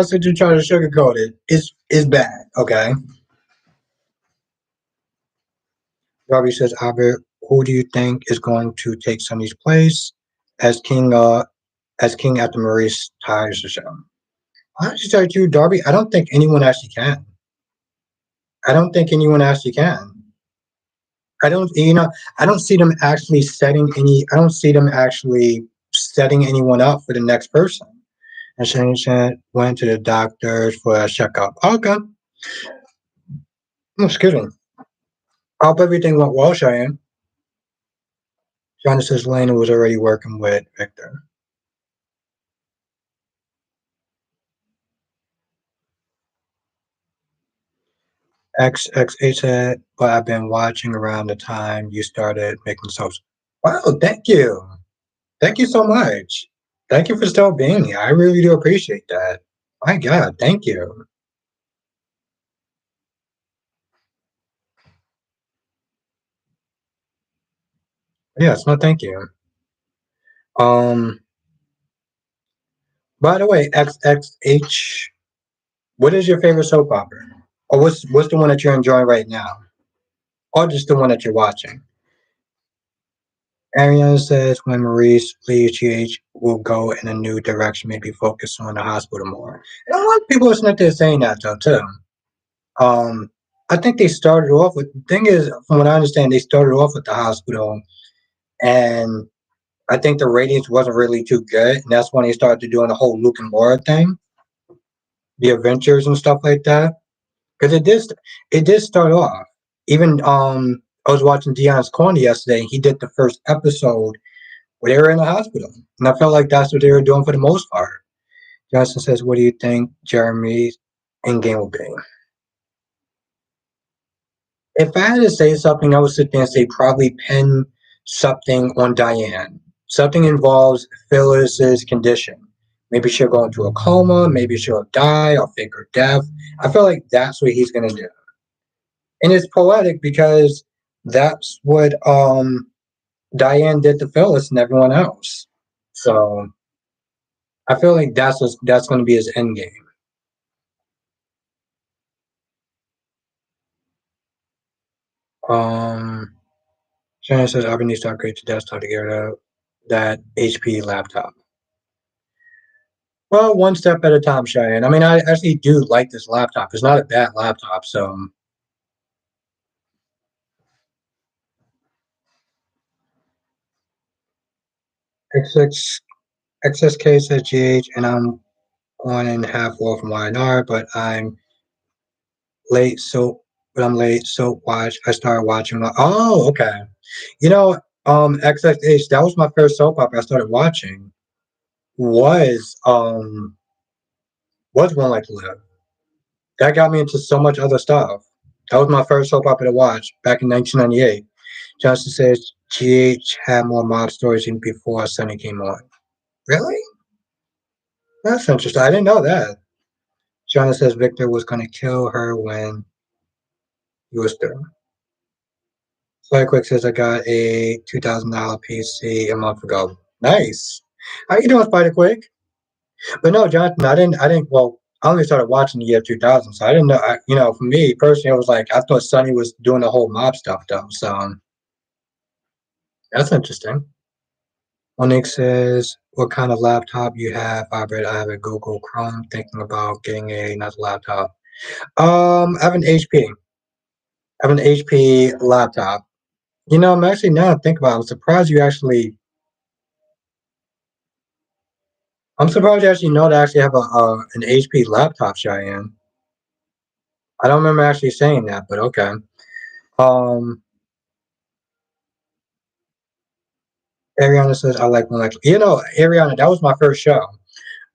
sit you trying to sugarcoat it. It's bad. Okay. Robbie says, Albert, who do you think is going to take Sonny's place as king? As king after Maurice tires the show. I just tell you, Darby. I don't think anyone actually can. I don't think anyone actually can. I don't. I don't see them actually setting any. I don't see them actually setting anyone up for the next person. And Shane said went to the doctor for a checkup. Okay. Excuse me. I hope everything went well, Cheyenne. Johnny says Lena was already working with Victor. XXH said, but I've been watching around the time you started making soaps. Wow, thank you. Thank you so much. Thank you for still being here. I really do appreciate that. My God, thank you. Yes, no, thank you. Um, by the way, XXH, what is your favorite soap opera? Or what's the one that you're enjoying right now? Or just the one that you're watching? Ariana says when Maurice leaves GH will go in a new direction, maybe focus on the hospital more. And a lot of people are there saying that though too. Um, I think they started off with the thing is, from what I understand, they started off with the hospital, and I think the ratings wasn't really too good, and that's when they started doing the whole Luke and Laura thing, the adventures and stuff like that. Because it did start off. Even I was watching Dion's Corner yesterday. He did the first episode where they were in the hospital, and I felt like that's what they were doing for the most part. Johnson says, "What do you think Jeremy's endgame will be?" If I had to say something, I would sit there and say probably pin something on Diane. Something involves Phyllis's condition. Maybe she'll go into a coma. Maybe she'll die or fake her death. I feel like that's what he's gonna do, and it's poetic because that's what Diane did to Phyllis and everyone else. So I feel like that's going to be his end game. Um, Shannon says I've needs to upgrade to desktop to get rid of that HP laptop. Well, one step at a time, Cheyenne. I mean, I actually do like this laptop. It's not a bad laptop. So XX XSK says GH, and I'm 1.5 off from YNR, but late. So, but I'm late. So watch. I started watching. Oh, okay. You know, XXH. That was my first soap opera I started watching. Was One Like to Live. That got me into so much other stuff. That was my first soap opera to watch back in 1998. Johnson says GH had more mob stories than before Sunny came on. Really? That's interesting. I didn't know that. Johnson says Victor was going to kill her when he was through. Fly Quick says I got a $2,000 PC a month ago. Nice. How you doing, Spider Quick? But no, Jonathan, I didn't. Well, I only started watching the year 2000, so I didn't know. For me personally, I was like, I thought Sonny was doing the whole mob stuff though. So that's interesting. Onyx says, "What kind of laptop you have?" I have a Google Chrome. Thinking about getting another laptop. I have an HP. I have an HP laptop. I'm actually now I think about it, I'm surprised you actually. I'm surprised you actually know to actually have an HP laptop, Cheyenne. I don't remember actually saying that, but okay. Um, Ariana says, I like one like Ariana, that was my first show.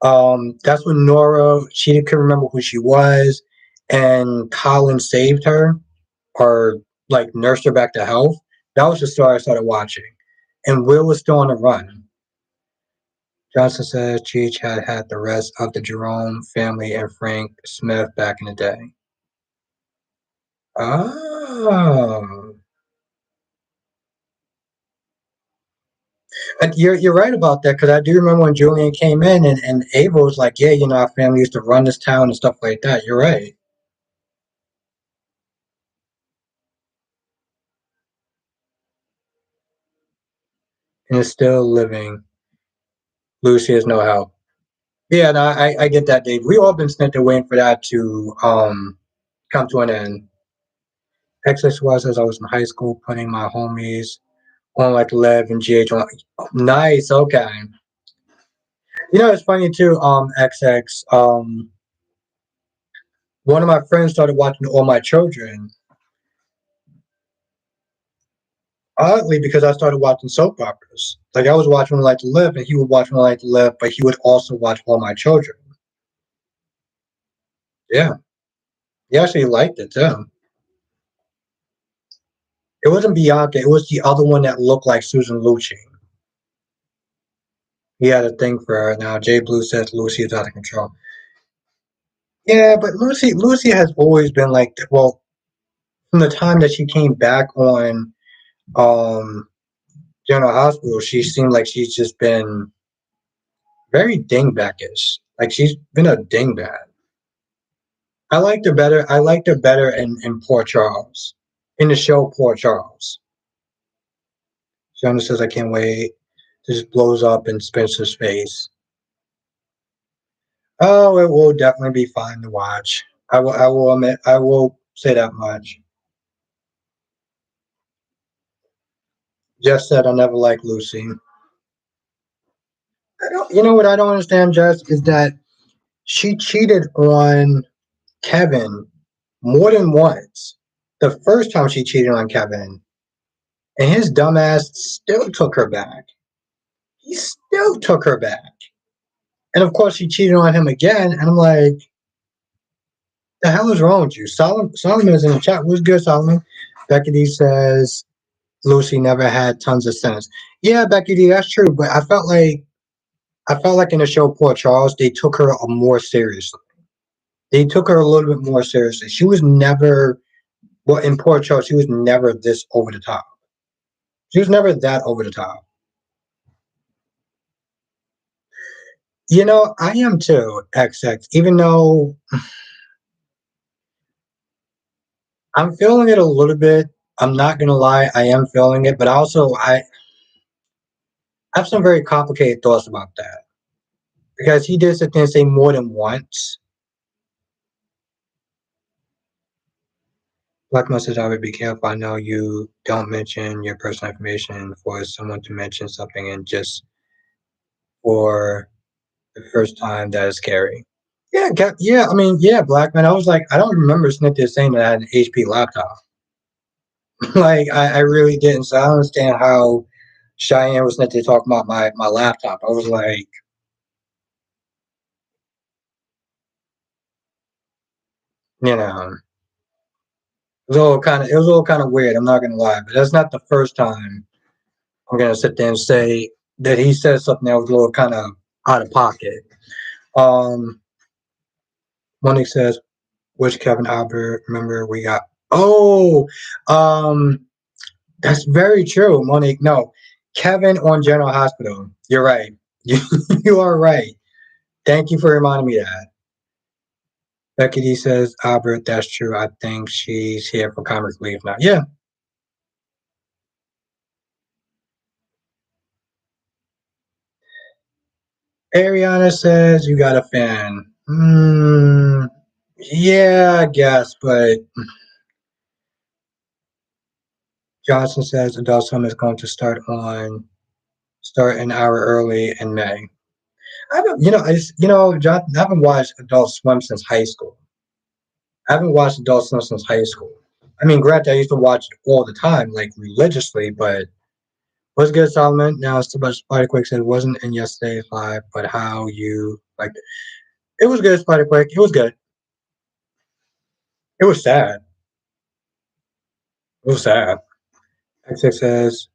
That's when Nora, she couldn't remember who she was, and Colin saved her or like nursed her back to health. That was the story I started watching. And Will was still on the run. Johnson says Cheech had the rest of the Jerome family and Frank Smith back in the day. Oh, but you're right about that because I do remember when Julian came in and Ava was like, yeah, our family used to run this town and stuff like that. You're right, and it's still living. Lucy has no help. Yeah, no, I get that, Dave. We all been sitting there waiting for that to come to an end. XXY says I was in high school putting my homies on like Lev and GH. Nice, okay. It's funny too. XX. One of my friends started watching All My Children. Oddly, because I started watching soap operas. Like I was watching Like to Live, and he would watch Like to Live, but he would also watch All My Children. Yeah, he actually liked it too. It wasn't Bianca. It was the other one that looked like Susan Lucci. He had a thing for her. Now Jay Blue says Lucy is out of control. Yeah, but Lucy has always been like, well, from the time that she came back on um General Hospital, she seemed like she's just been very dingbackish. Like she's been a dingbat. I liked her better. I liked her better in Port Charles, in the show Port Charles. Fiona says, "I can't wait." Just blows up in Spencer's face. Oh, it will definitely be fine to watch. I will. I will admit. I will say that much. Jess said, "I never liked Lucy." I don't. You know what I don't understand, Jess, is that she cheated on Kevin more than once. The first time she cheated on Kevin, and his dumbass still took her back. He still took her back. And of course, she cheated on him again. And I'm like, the hell is wrong with you? Solomon is in the chat. What's good, Solomon? Becky D says Lucy never had tons of sense. Yeah, Becky D, that's true. But I felt like in the show Port Charles, they took her more seriously. They took her a little bit more seriously. She was never well in Port Charles. She was never this over the top. She was never that over the top. I am too, XX. Even though I'm feeling it a little bit. I'm not gonna lie, I am feeling it, but also I have some very complicated thoughts about that because he did sit there and say more than once. Black message, I would be careful. I know you don't mention your personal information for someone to mention something and just for the first time that is scary. Yeah, yeah. I mean, yeah, Black man. I was like, I don't remember Smith saying that I had an HP laptop. Like, I really didn't. So I don't understand how Cheyenne was Snitty talking about my laptop. I was like, you know, it was all kind of weird. I'm not gonna lie, but that's not the first time I'm gonna sit there and say that he said something that was a little kind of out of pocket. Um, Monique says, "Which Kevin Albert? Remember we got? Oh, um, that's very true, Monique. No, Kevin on General Hospital. You're right. You are right. Thank you for reminding me of that." Becky D says, Albert, that's true. I think she's here for comic relief now. Yeah. Ariana says, you got a fan. Yeah, I guess, but Johnson says Adult Swim is going to start an hour early in May. I don't, John, I haven't watched Adult Swim since high school. I haven't watched Adult Swim since high school. I mean, granted, I used to watch it all the time, like religiously, but what's good, Solomon? Now, Spider Quick said it wasn't in yesterday's live, but how you like it. It was good, Spider Quick. It was good. It was sad. It was sad. XX says,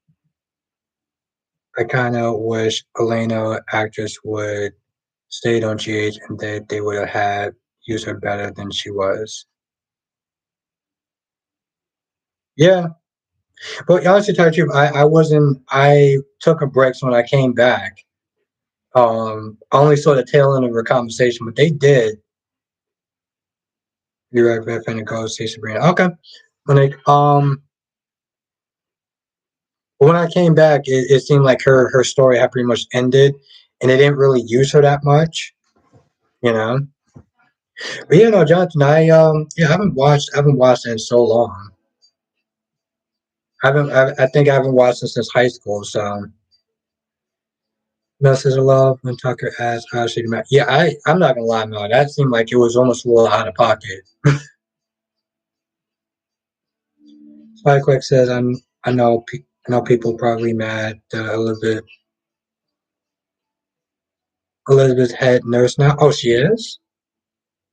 I kind of wish Elena, actress, would stayed on GH and they would have had used her better than she was. Yeah, but honestly, to tell you the truth, I wasn't. I took a break, so when I came back, I only saw the tail end of her conversation, but they did. You're right, Beth, and go see Sabrina. Okay, when they when I came back, it seemed like her story had pretty much ended, and they didn't really use her that much, you know. But yeah, no, Jonathan, yeah, I haven't watched it in so long. I think I haven't watched it since high school. So, Message of Love when Tucker asked how she met. Yeah, I'm not gonna lie, man. That seemed like it was almost a little out of pocket. Spike Quick says, I know people probably mad that Elizabeth's head nurse now. Oh, she is.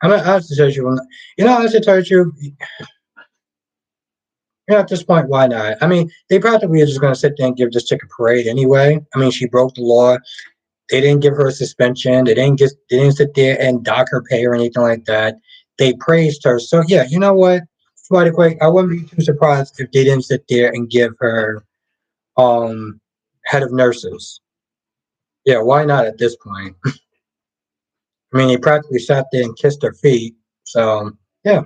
I have to tell you, I have to tell you, at this point, why not? I mean, they practically are just gonna sit there and give this chick a parade anyway. I mean, she broke the law. They didn't give her a suspension. They didn't sit there and dock her pay or anything like that. They praised her. So yeah, you know what? Somebody quick, I wouldn't be too surprised if they didn't sit there and give her um head of nurses. Yeah, why not at this point? I mean, he practically sat there and kissed her feet. So yeah,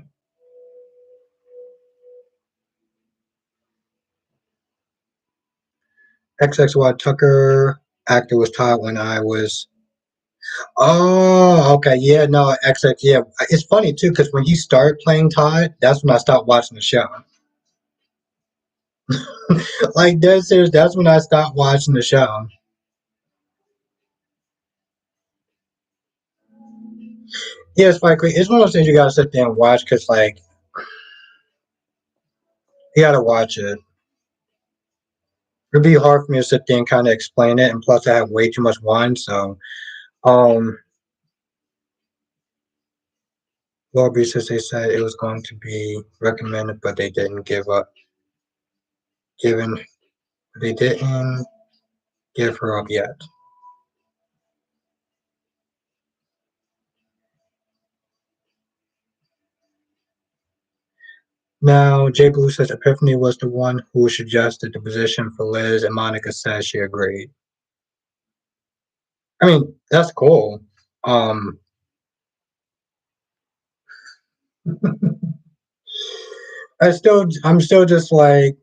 XXY Tucker actor was taught when I was. Oh, okay, yeah, no, XX, yeah. It's funny too because when he started playing Todd, that's when I stopped watching the show. Like dead serious. That's when I stopped watching the show. Yeah, it's like it's one of those things you gotta sit there and watch because like you gotta watch it. It'd be hard for me to sit there and kind of explain it, and plus I have way too much wine. So, um, Laura B says they said it was going to be recommended, but they didn't give up. Given they didn't give her up yet. Now, Jay Blue says Epiphany was the one who suggested the position for Liz, and Monica says she agreed. I mean, that's cool. Um, I'm still just like,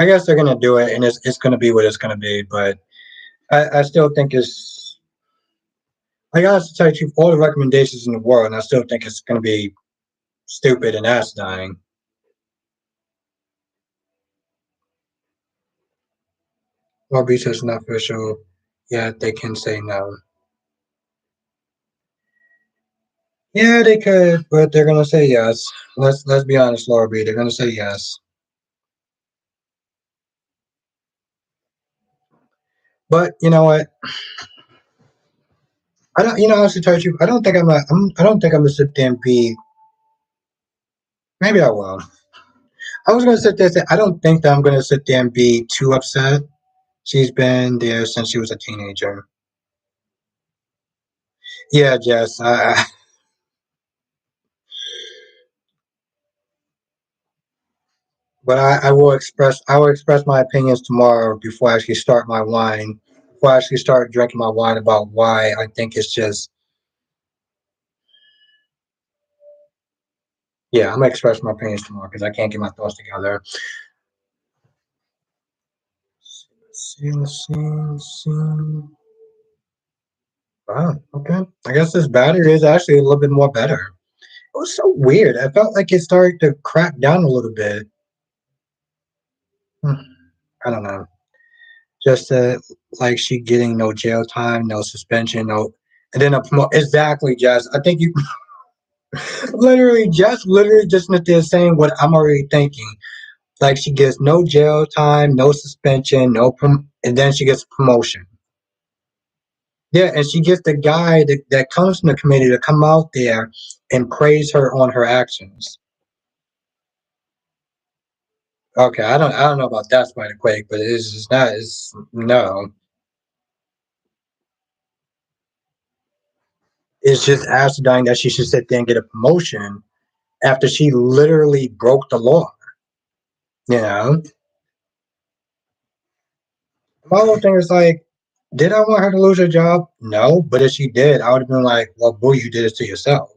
I guess they're gonna do it, and it's gonna be what it's gonna be. But I still think it's. I gotta tell you, the truth, all the recommendations in the world, and I still think it's gonna be stupid and asinine. Or Beach is not official. Yeah, they can say no. Yeah, they could, but they're gonna say yes. Let's be honest, Laura B. They're gonna say yes. But you know what? I don't. I should tell you, I don't think I don't think I'm gonna sit there and be. Maybe I will. I was gonna sit there and say I don't think that I'm gonna sit there and be too upset. She's been there since she was a teenager. Yeah, Jess. But I will express my opinions tomorrow before I actually start my wine. Before I actually start drinking my wine about why I think it's just. Yeah, I'm gonna express my opinions tomorrow because I can't get my thoughts together. See. Wow. Okay. I guess this battery is actually a little bit more better. It was so weird. I felt like it started to crack down a little bit. Hmm, I don't know. Just like she getting no jail time, no suspension, no, and then a exactly, Jess. I think you literally just not there saying what I'm already thinking. Like she gets no jail time, no suspension, and then she gets promotion. Yeah, and she gets the guy that comes from the committee to come out there and praise her on her actions. Okay, I don't know about that spider quake, but it's just not. It's no. It's just acidine that she should sit there and get a promotion after she literally broke the law. You know, my whole thing is like, did I want her to lose her job? No, but if she did, I would have been like, well, boo, you did it to yourself.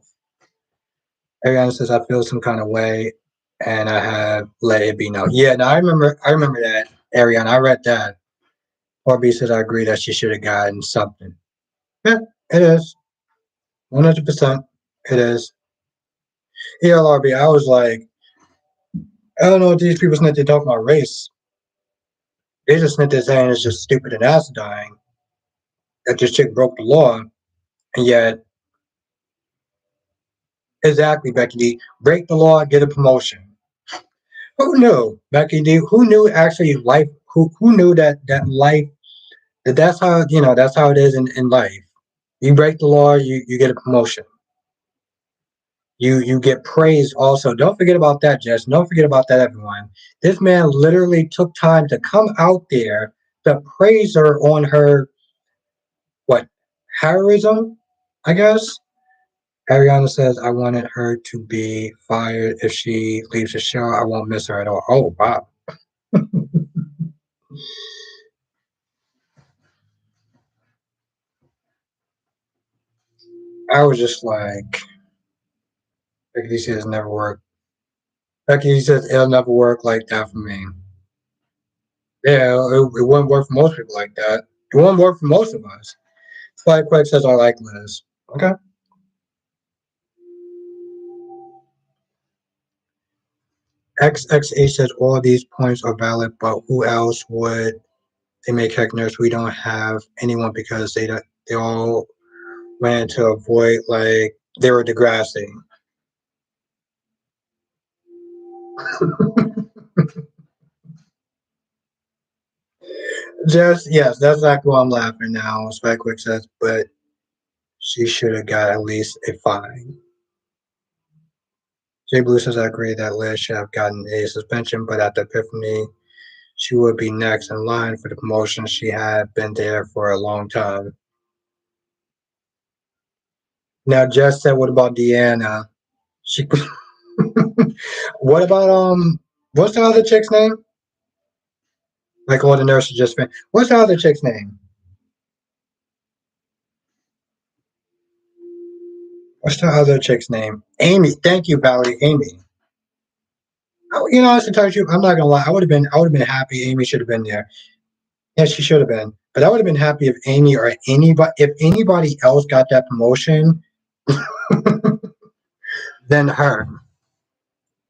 Ariana says I feel some kind of way, and I have let it be known. Yeah, no, I remember. I remember that, Ariana. I read that. RB says I agree that she should have gotten something. Yeah, it is 100%. It is. ELRB. I was like, I don't know what these people think they talk about race. They just think they're saying it's just stupid and acidine that this chick broke the law, and yet exactly, Becky D. Break the law, get a promotion. Who knew, Becky D? Who knew actually life? Who knew that life that's how that's how it is in life. You break the law, you get a promotion. You get praised also. Don't forget about that, Jess. Don't forget about that, everyone. This man literally took time to come out there to praise her on her what heroism, I guess. Ariana says, I wanted her to be fired if she leaves the show. I won't miss her at all. Oh wow. I was just like Becky says never work. Becky says it'll never work like that for me. Yeah, it wouldn't work for most people like that. It won't work for most of us. Spike Craig says I like Liz. Okay. XXH says all these points are valid, but who else would they make heck nurse? We don't have anyone because they all ran to avoid like they were Degrassi. Just yes, that's exactly why I'm laughing now. Spike Quick says, but she should have got at least a fine. Jay Blue says I agree that Liz should have gotten a suspension, but at the Epiphany, she would be next in line for the promotion. She had been there for a long time. Now, Jess said, what about Deanna? She. What about What's the other chick's name? Like all the nurses just. What's the other chick's name? What's the other chick's name? Amy. Thank you, Valerie. Amy. Oh, honestly, to tell you, I'm not gonna lie. I would have been happy. Amy should have been there. Yeah, she should have been. But I would have been happy if Amy or anybody else got that promotion than her.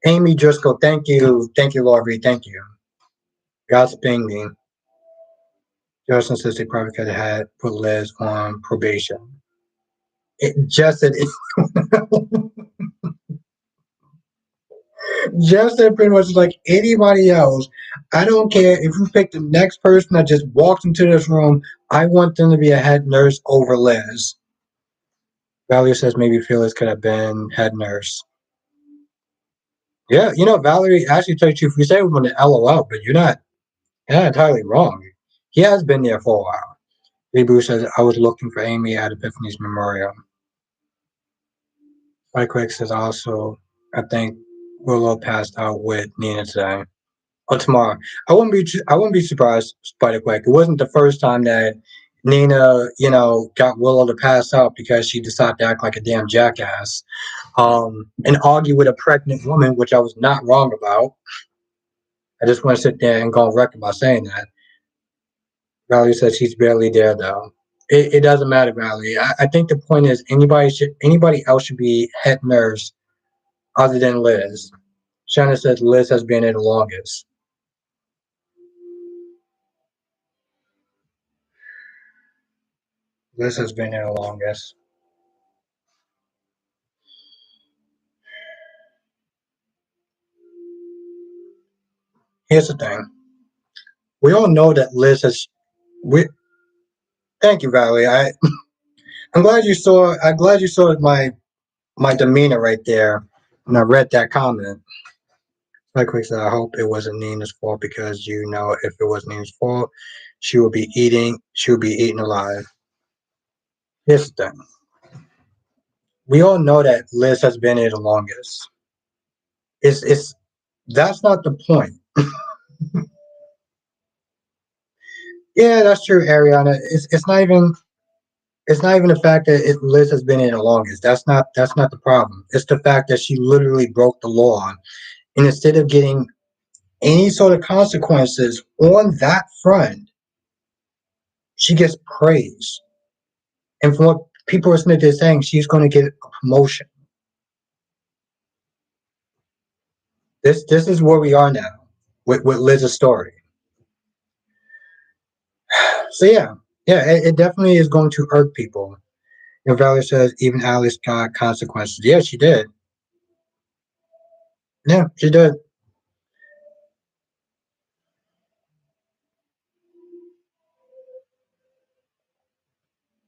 Amy Driscoll, thank you, Laurie, thank you. Gossiping me. Justin says they probably could have had put Liz on probation. Justin, Justin pretty much like anybody else. I don't care if you pick the next person that just walks into this room. I want them to be a head nurse over Liz. Valerie says maybe Phyllis could have been head nurse. Yeah, Valerie actually told you if you say we're going to LOL, but you're not entirely wrong. He has been there for a while. Reboot says I was looking for Amy at Epiphany's memorial. Spike Quick says also I think Willow passed out with Nina today. Or tomorrow. I wouldn't be surprised, Spider Quick. It wasn't the first time that Nina, got Willow to pass out because she decided to act like a damn jackass. And argue with a pregnant woman, which I was not wrong about. I just want to sit there and go on record by saying that. Valerie says she's barely there though. It doesn't matter, Valerie. I think the point is anybody else should be head nurse other than Liz. Shannon says Liz has been there the longest. Liz has been there the longest. Here's the thing. We all know that Liz has we thank you, Valerie. I'm glad you saw my demeanor right there when I read that comment. Like Quick said, I hope it wasn't Nina's fault because if it was Nina's fault, she would be eaten alive. Here's the thing. We all know that Liz has been here the longest. It's that's not the point. Yeah, that's true, Ariana. It's not even the fact that Liz has been in the longest. That's not the problem. It's the fact that she literally broke the law, and instead of getting any sort of consequences on that front, she gets praise. And from what people are saying, she's going to get a promotion. This is where we are now with Liz's story. So yeah, it definitely is going to irk people. And Valerie says even Alice got consequences. Yeah, she did. Yeah, she did.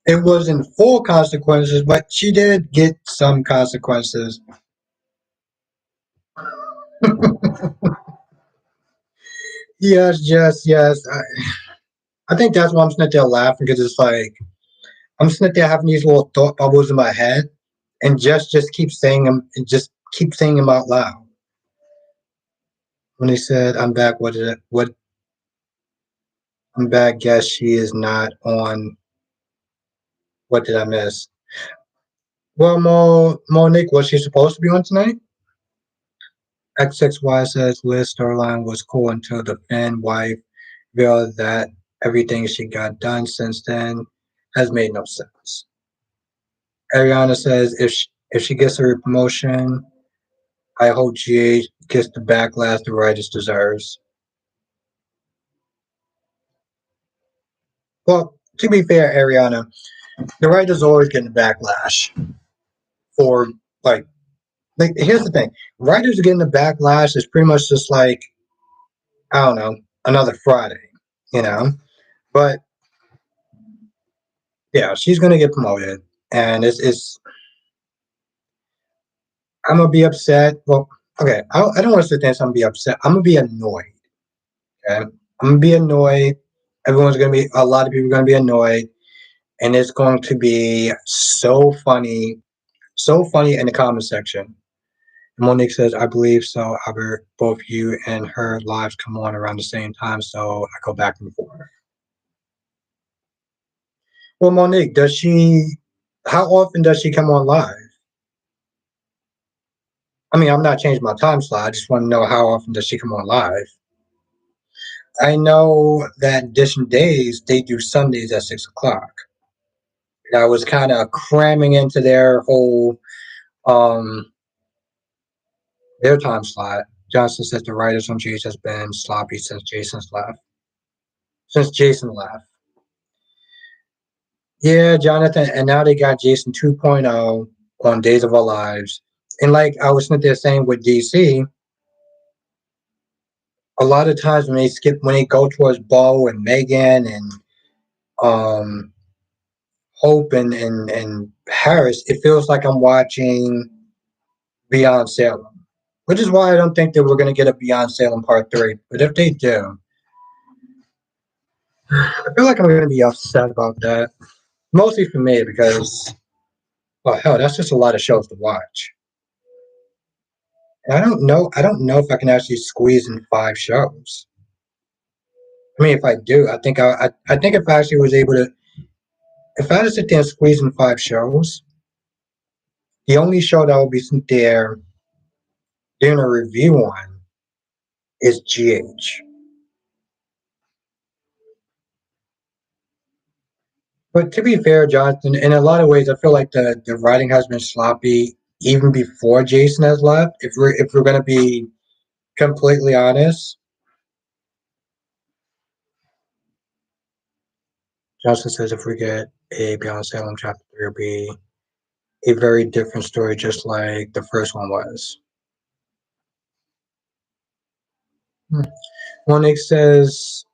It wasn't full consequences, but she did get some consequences. Yes. I think that's why I'm sitting there laughing because it's like I'm sitting there having these little thought bubbles in my head, and just keep saying them, and just keep saying them out loud. When he said, "I'm back," what did it? What I'm back. Guess she is not on. What did I miss? Well, Monique, was she supposed to be on tonight? XXY says Liz storyline was cool until the fan wife revealed that everything she got done since then has made no sense. Ariana says if she gets her promotion, I hope GH gets the backlash the writers deserves. Well, to be fair, Ariana, the writers always getting the backlash for like here's the thing. Writers getting the backlash is pretty much just like, I don't know, another Friday, you know? But yeah, she's gonna get promoted. And it's I'm gonna be upset. Well, okay, I don't want to sit there and say I'm gonna be upset. I'm gonna be annoyed. Okay, I'm gonna be annoyed. A lot of people are gonna be annoyed, and it's going to be so funny in the comment section. Monique says, "I believe so, Albert. Both you and her lives come on around the same time, so I go back and forth." Well, Monique, does she? How often does she come on live? I mean, I'm not changing my time slot. I just want to know how often does she come on live. I know that Edition Days they do Sundays at 6 o'clock. And I was kind of cramming into um their time slot. Johnson says the writers on Jason has been sloppy since Jason's left. Since Jason left. Yeah, Jonathan, and now they got Jason 2.0 on Days of Our Lives. And like I was sitting there saying with DC, a lot of times when they go towards Bo and Megan and um Hope and Harris, it feels like I'm watching Beyond Salem, which is why I don't think that we're going to get a Beyond Salem Part 3. But if they do, I feel like I'm going to be upset about that. Mostly for me because, well, hell, that's just a lot of shows to watch. And I don't know if I can actually squeeze in 5 shows. I mean, if I do, I think if I actually was able to, if I had to sit there and squeeze in 5 shows, the only show that will be sitting there doing a review on is GH. But to be fair, Jonathan, in a lot of ways, I feel like the writing has been sloppy even before Jason has left. If we're gonna be completely honest, Justin says if we get a Beyond Salem chapter 3, it'll be a very different story, just like the first one was. Hmm. Monique says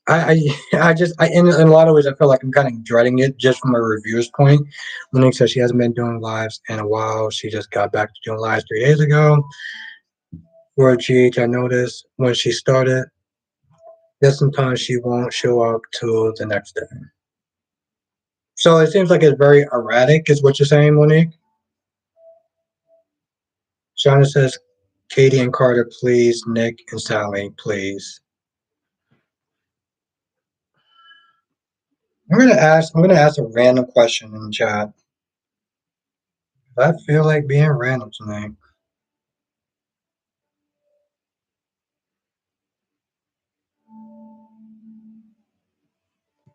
in a lot of ways I feel like I'm kind of dreading it just from a reviewer's point. Monique says she hasn't been doing lives in a while. She just got back to doing lives 3 days ago. For a GH, I noticed when she started that sometimes she won't show up till the next day. So it seems like it's very erratic, is what you're saying, Monique? Shauna says, Katie and Carter, please. Nick and Sally, please. I'm gonna ask a random question in the chat. I feel like being random tonight.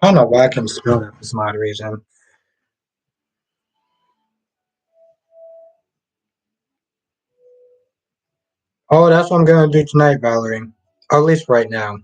I don't know why I can smell that for some odd reason. Oh, that's what I'm gonna do tonight, Valerie. Or at least right now.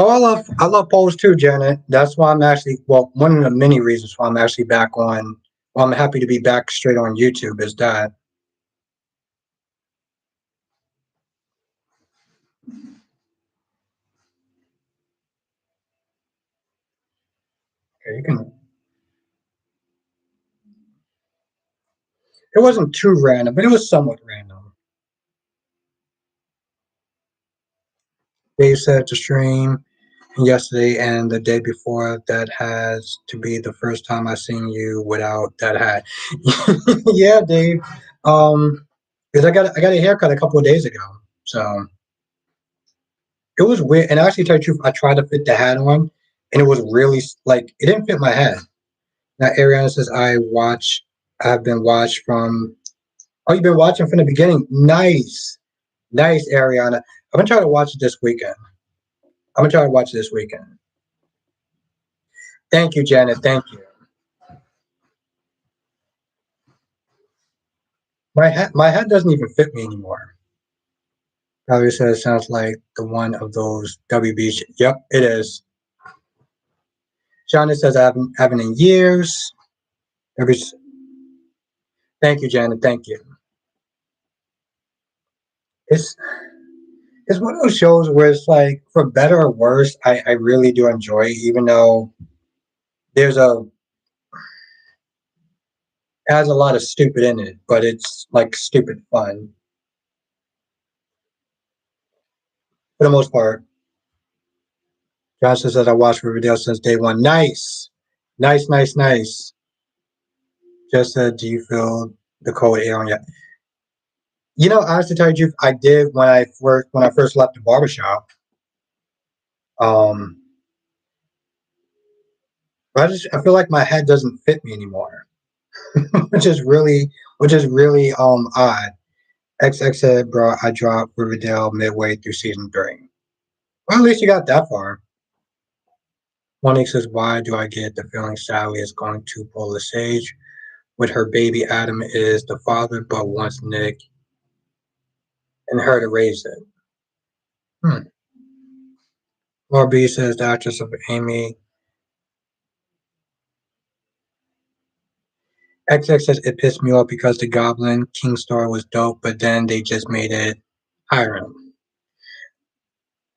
Oh, I love polls too, Janet. That's why I'm actually one of the many reasons why I'm actually back on. Well, I'm happy to be back straight on YouTube. Is that okay? You can. It wasn't too random, but it was somewhat random. Dave said to stream yesterday and the day before. That has to be the first time I seen you without that hat. Yeah, Dave. Because I got a haircut a couple of days ago, so it was weird. And actually, to tell you the truth, I tried to fit the hat on, and it was really like it didn't fit my head. Now, Ariana says I've been watched from. Oh, you've been watching from the beginning. Nice, nice, Ariana. I'm gonna try to watch it this weekend. I'm gonna try to watch it this weekend. Thank you, Janet. Thank you. My hat doesn't even fit me anymore. Valerie says sounds like the one of those WB. Yep, it is. Janet says I haven't in years. Every, thank you, Janet. Thank you. It's it's one of those shows where it's like, for better or worse, I really do enjoy it, even though there's a it has a lot of stupid in it, but it's like stupid fun for the most part. Johnson says I watched Riverdale since day one. Nice, nice, nice, nice. Just said, do you feel the cold air on yet? You know, honestly, to tell you the truth, I did when I first left the barbershop. Um, but I feel like my head doesn't fit me anymore, which is really odd. XX said, bro, I dropped Riverdale midway through season three. Well, at least you got that far. Monique says, why do I get the feeling Sally is going to pull the sage with her baby Adam is the father, but wants Nick and her to raise it? Hmm. Laura B says the actress of Amy. XX says it pissed me off because the Goblin King story was dope, but then they just made it Hiram.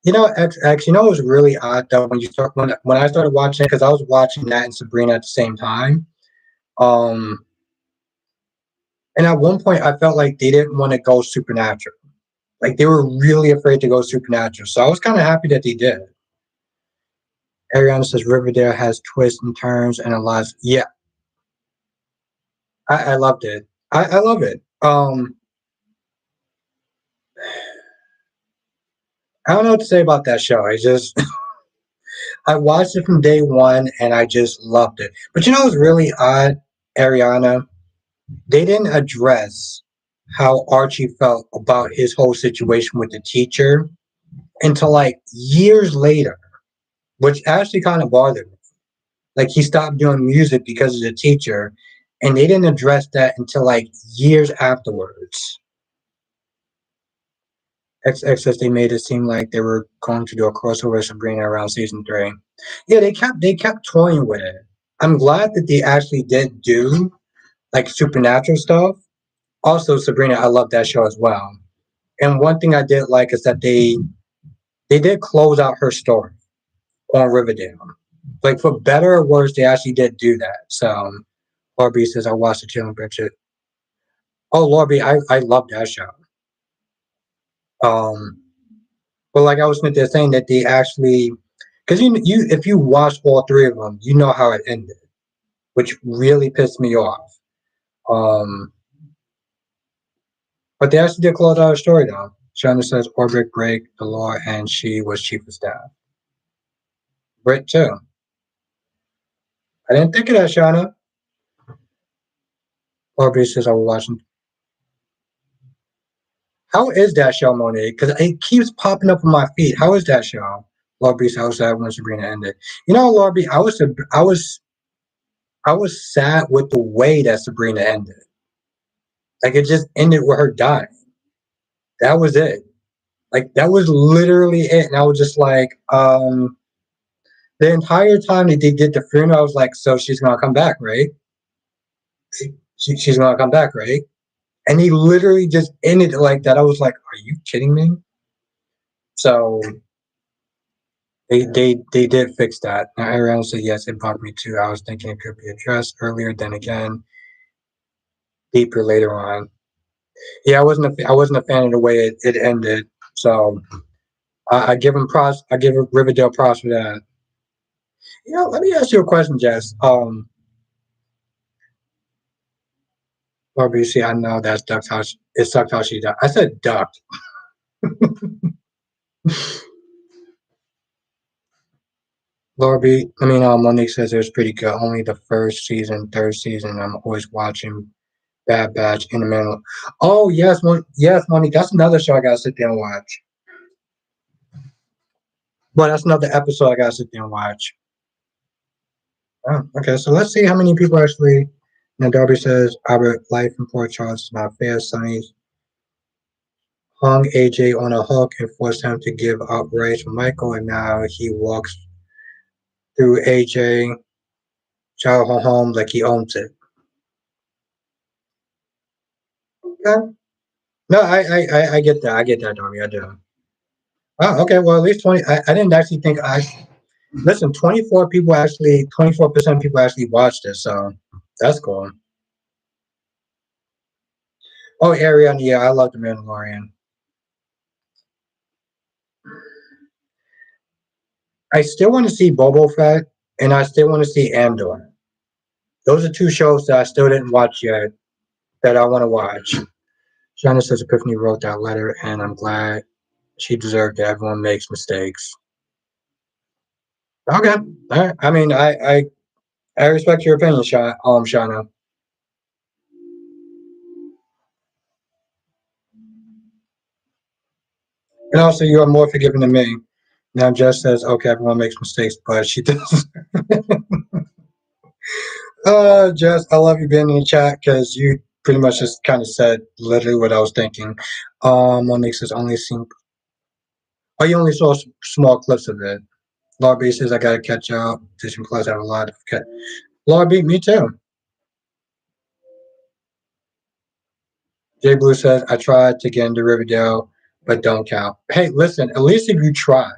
You know, XX. You know, it was really odd though when I started watching, because I was watching that and Sabrina at the same time. Um, and at one point, I felt like they didn't want to go supernatural. Like they were really afraid to go supernatural. So I was kind of happy that they did. Ariana says Riverdale has twists and turns and a lot. Yeah, I loved it. I love it. I don't know what to say about that show. I watched it from day one and I just loved it. But you know what's really odd, Ariana? They didn't address how Archie felt about his whole situation with the teacher until like years later, which actually kind of bothered me. Like he stopped doing music because of the teacher, and they didn't address that until like years afterwards. XXS, they made it seem like they were going to do a crossover with Sabrina around season 3. Yeah, they kept toying with it. I'm glad that they actually did do like supernatural stuff. Also, Sabrina, I love that show as well. And one thing I did like is that they did close out her story on Riverdale. Like for better or worse, they actually did do that. So Lord B says I watched the Chilling Picture. Oh Lord B, I love that show. Um, but like I was saying that they actually, because you if you watch all three of them, you know how it ended, which really pissed me off. Um, but they actually did close out her story though. Shonda says Orbit break the law and she was chief of staff. Britt too. I didn't think of that, Shauna. Orbit says I was watching. How is that show, Monique? Because it keeps popping up on my feed. How is that show? Lord Beast, I was sad when Sabrina ended. You know, Lord Beast, I was sad with the way that Sabrina ended. Like it just ended with her dying. That was it. Like that was literally it. And I was just like, the entire time that they did the funeral, I was like, so she's gonna come back, right? She's gonna come back, right? And he literally just ended it like that. I was like, are you kidding me? So they did fix that. Now Ariana said yes, it bugged me too. I was thinking it could be addressed earlier, then again, deeper later on. Yeah, I wasn't a fan of the way it ended. So I give him props. I give Riverdale props for that. Let me ask you a question, Jess. RBC, I know that's ducked how it sucked how she died. I said ducked. Laura B, Monique says it was pretty good. Only the first season, third season. I'm always watching Bad Batch in the middle. Oh yes, yes, Monique. That's another show I gotta sit there and watch. But that's another episode I gotta sit there and watch. Oh, okay, so let's see how many people actually. Now Darby says Albert life in Port Charles is not fair. Sonny hung AJ on a hook and forced him to give up Ray for Michael, and now he walks through AJ child home like he owns it. Okay. No, I get that. I get that, Darby. I do. Oh, okay. Well, at least 20. I didn't actually think I. Listen, 24% of people actually watched this, so that's cool. Oh, Ariana, yeah, I love The Mandalorian. I still want to see Boba Fett, and I still want to see Andor. Those are two shows that I still didn't watch yet that I want to watch. Shanna says Epiphany wrote that letter, and I'm glad she deserved it. Everyone makes mistakes. Okay, all right. I respect your opinion, Shauna. And also, you are more forgiving than me. Now, Jess says, okay, everyone makes mistakes, but she does. Jess, I love you being in the chat because you pretty much just kind of said literally what I was thinking. Monique says, only seen. Oh, you only saw small clips of it. Law B says, I gotta catch up. Disney Plus have a lot of. Okay. Law B, me too. Jay Blue says, I tried to get into Riverdale, but don't count. Hey, listen, at least if you try,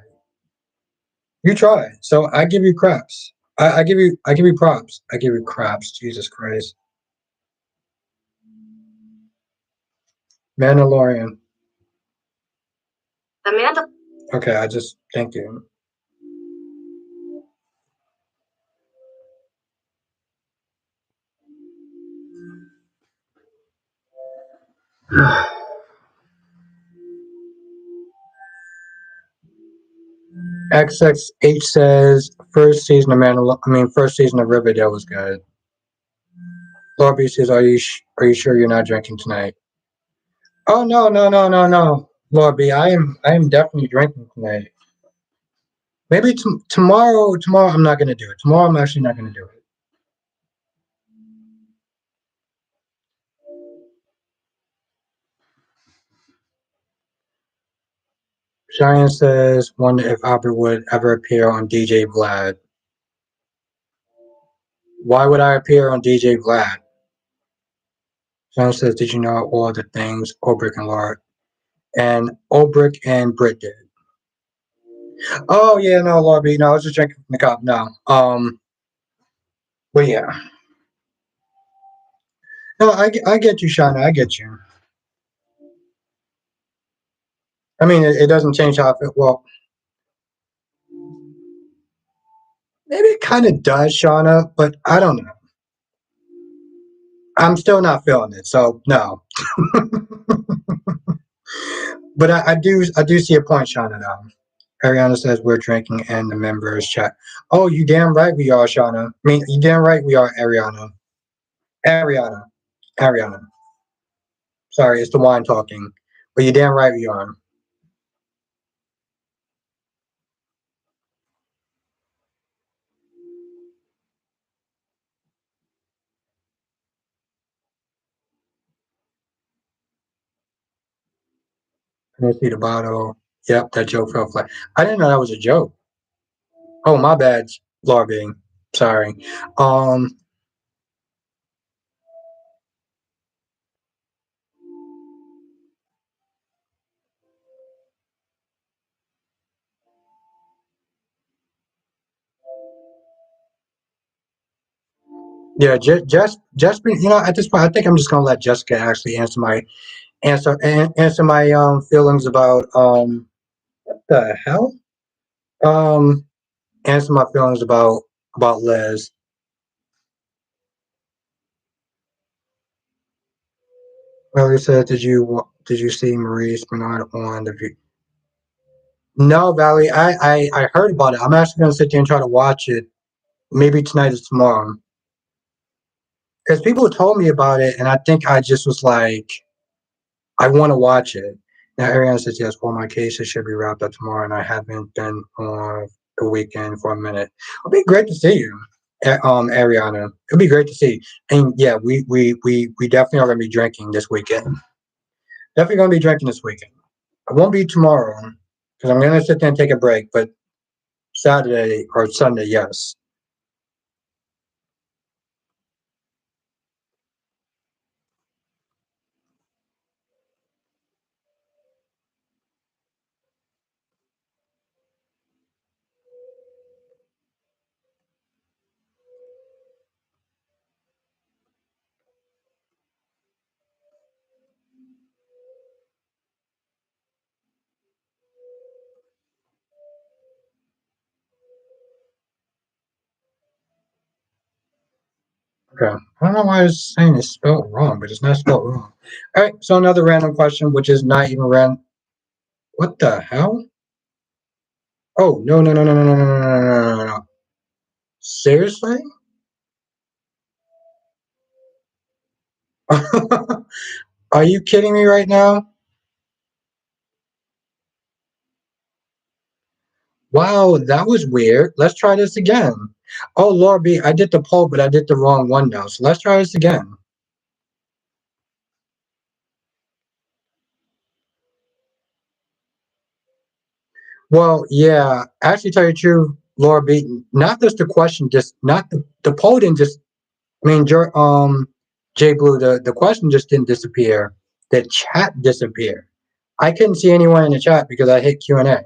you try. So I give you craps. I give you props. I give you craps. Jesus Christ. Mandalorian. Amanda. Okay, I just thank you. XXH says first season of Riverdale was good. Laura B says, are you sure you're not drinking tonight? Oh no no no no no, Laura B, I am definitely drinking tonight. Maybe tomorrow I'm not gonna do it. Tomorrow I'm actually not gonna do it. Cheyenne says, wonder if Albert would ever appear on DJ Vlad. Why would I appear on DJ Vlad? Cheyenne says, did you know all the things Obrick and Laura and Obrick and Britt did? Oh yeah, no, Laura B. No, I was just drinking from the cup. No. But yeah. No, I get you, Shauna. I get you. I mean, it doesn't change how I feel. Well, maybe it kind of does, Shauna, but I don't know. I'm still not feeling it, so no. But I do see a point, Shauna. Though. Ariana says we're drinking, and the members chat. Oh, you damn right we are, Shauna. I mean, you damn right we are, Ariana. Ariana, Ariana. Sorry, it's the wine talking. But you damn right we are. I didn't see the bottle. Yep, that joke fell flat. I didn't know that was a joke. Oh, my bad, Laura being. Sorry. Um, yeah, just you know, at this point, I think I'm just gonna let Jessica actually answer my feelings about what the hell um answer my feelings about Liz. Well, he said, did you see Maurice Bernard on the view? No, Valley, I heard about it. I'm actually gonna sit there and try to watch it. Maybe tonight or tomorrow. Because people told me about it, and I think I just was like, I want to watch it. Now, Ariana says, yes, all my cases should be wrapped up tomorrow, and I haven't been on the weekend for a minute. It'll be great to see you, Ariana. It'll be great to see. And yeah, we definitely are going to be drinking this weekend. Definitely going to be drinking this weekend. I won't be tomorrow because I'm going to sit there and take a break, but Saturday or Sunday, yes. Okay. I don't know why it's saying it's spelled wrong, but it's not spelled wrong. All right. So another random question, which is not even random. What the hell? Oh, no, no, no, no, no, no, no, no, no, no, no. Seriously? Are you kidding me right now? Wow, that was weird. Let's try this again. Oh, Lord B, I did the poll, but I did the wrong one now. So let's try this again. Well, yeah, actually, tell you the truth, Laura B, not just the question, just not the poll didn't just, I mean, Jay Blue, the question just didn't disappear. The chat disappeared. I couldn't see anyone in the chat because I hit Q&A.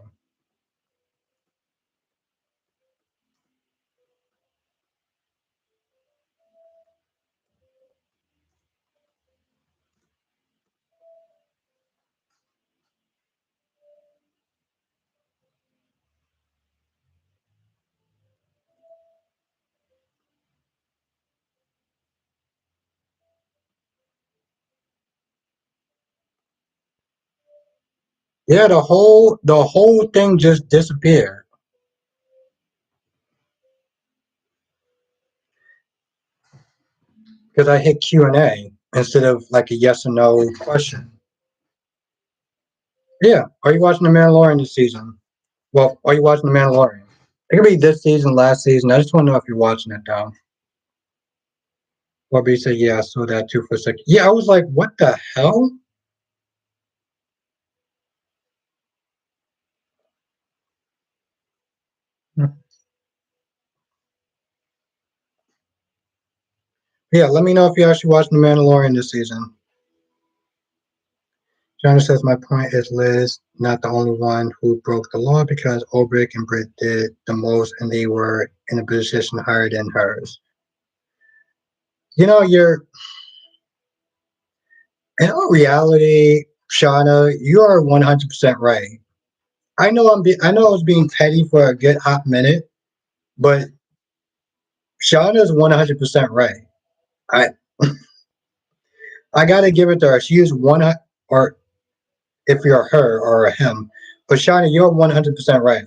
Yeah, the whole thing just disappeared because I hit Q&A instead of like a yes or no question. Yeah, are you watching The Mandalorian this season? Well, are you watching The Mandalorian? It could be this season, last season. I just want to know if you're watching it though. Or B said, yeah, I saw that too for a second. Yeah, I was like, what the hell? Yeah, let me know if you actually watched The Mandalorian this season. Johnny says, my point is Liz, not the only one who broke the law because Ulrich and Britt did the most and they were in a position higher than hers. You know, you're in all reality, Shauna, you are 100% right. I know I was being petty for a good hot minute, but Shauna's 100% right. I I gotta give it to her. She is or if you're her or a him, but Shauna, you're 100% right.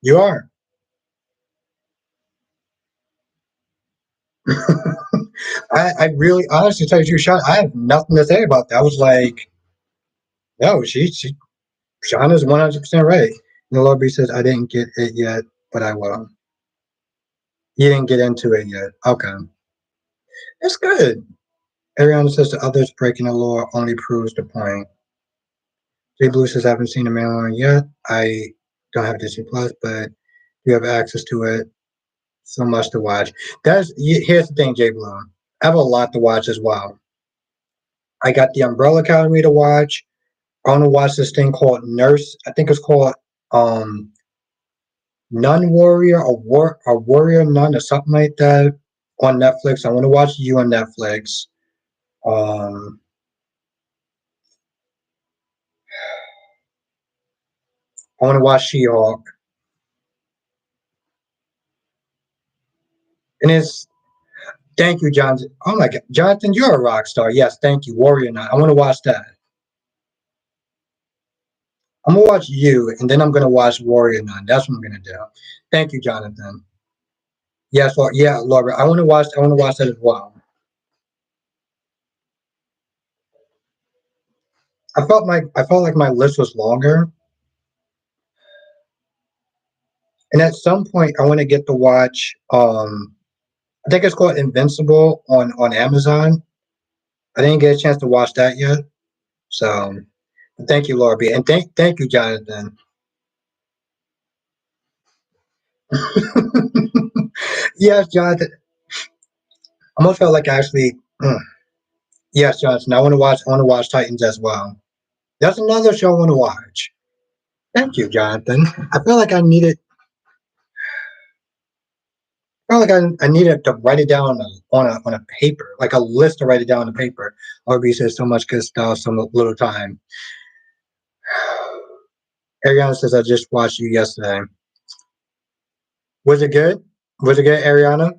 You are. I really honestly tell you, Shauna, I have nothing to say about that. I was like, no, she Shauna's 100% right. And the Lord B says, I didn't get it yet, but I will. You didn't get into it yet. Okay. It's good. Ariana says the others breaking the law only proves the point. Jay Blue says I haven't seen the Mandalorian yet. I don't have Disney Plus, but you have access to it. So much to watch. Here's the thing, Jay Blue. I have a lot to watch as well. I got the Umbrella Academy to watch. I want to watch this thing called Nurse. I think it's called um Nun Warrior or Warrior Nun or something like that on Netflix. I want to watch You on Netflix. Um, I want to watch She-Hulk. And it's thank you, Jonathan. Oh my God, Jonathan, you're a rock star. Yes, thank you, Warrior Nun. I want to watch that. I'm gonna watch You, and then I'm gonna watch Warrior Nun. That's what I'm gonna do. Thank you, Jonathan. Yes, Lord, yeah, Laura. I want to watch. I want to watch that as well. I felt like my list was longer, and at some point I want to get to watch. I think it's called Invincible on Amazon. I didn't get a chance to watch that yet. So thank you, Laura B. And thank you, Jonathan. Yes, Jonathan. I almost felt like actually yes, Jonathan. I want to watch Titans as well. That's another show I want to watch. Thank you, Jonathan. I feel like I needed I feel like I needed to write it down on a paper, like a list to write it down on a paper. RB says so much good stuff, so little time. Ariana says I just watched you yesterday. Was it good? Was it good, Ariana?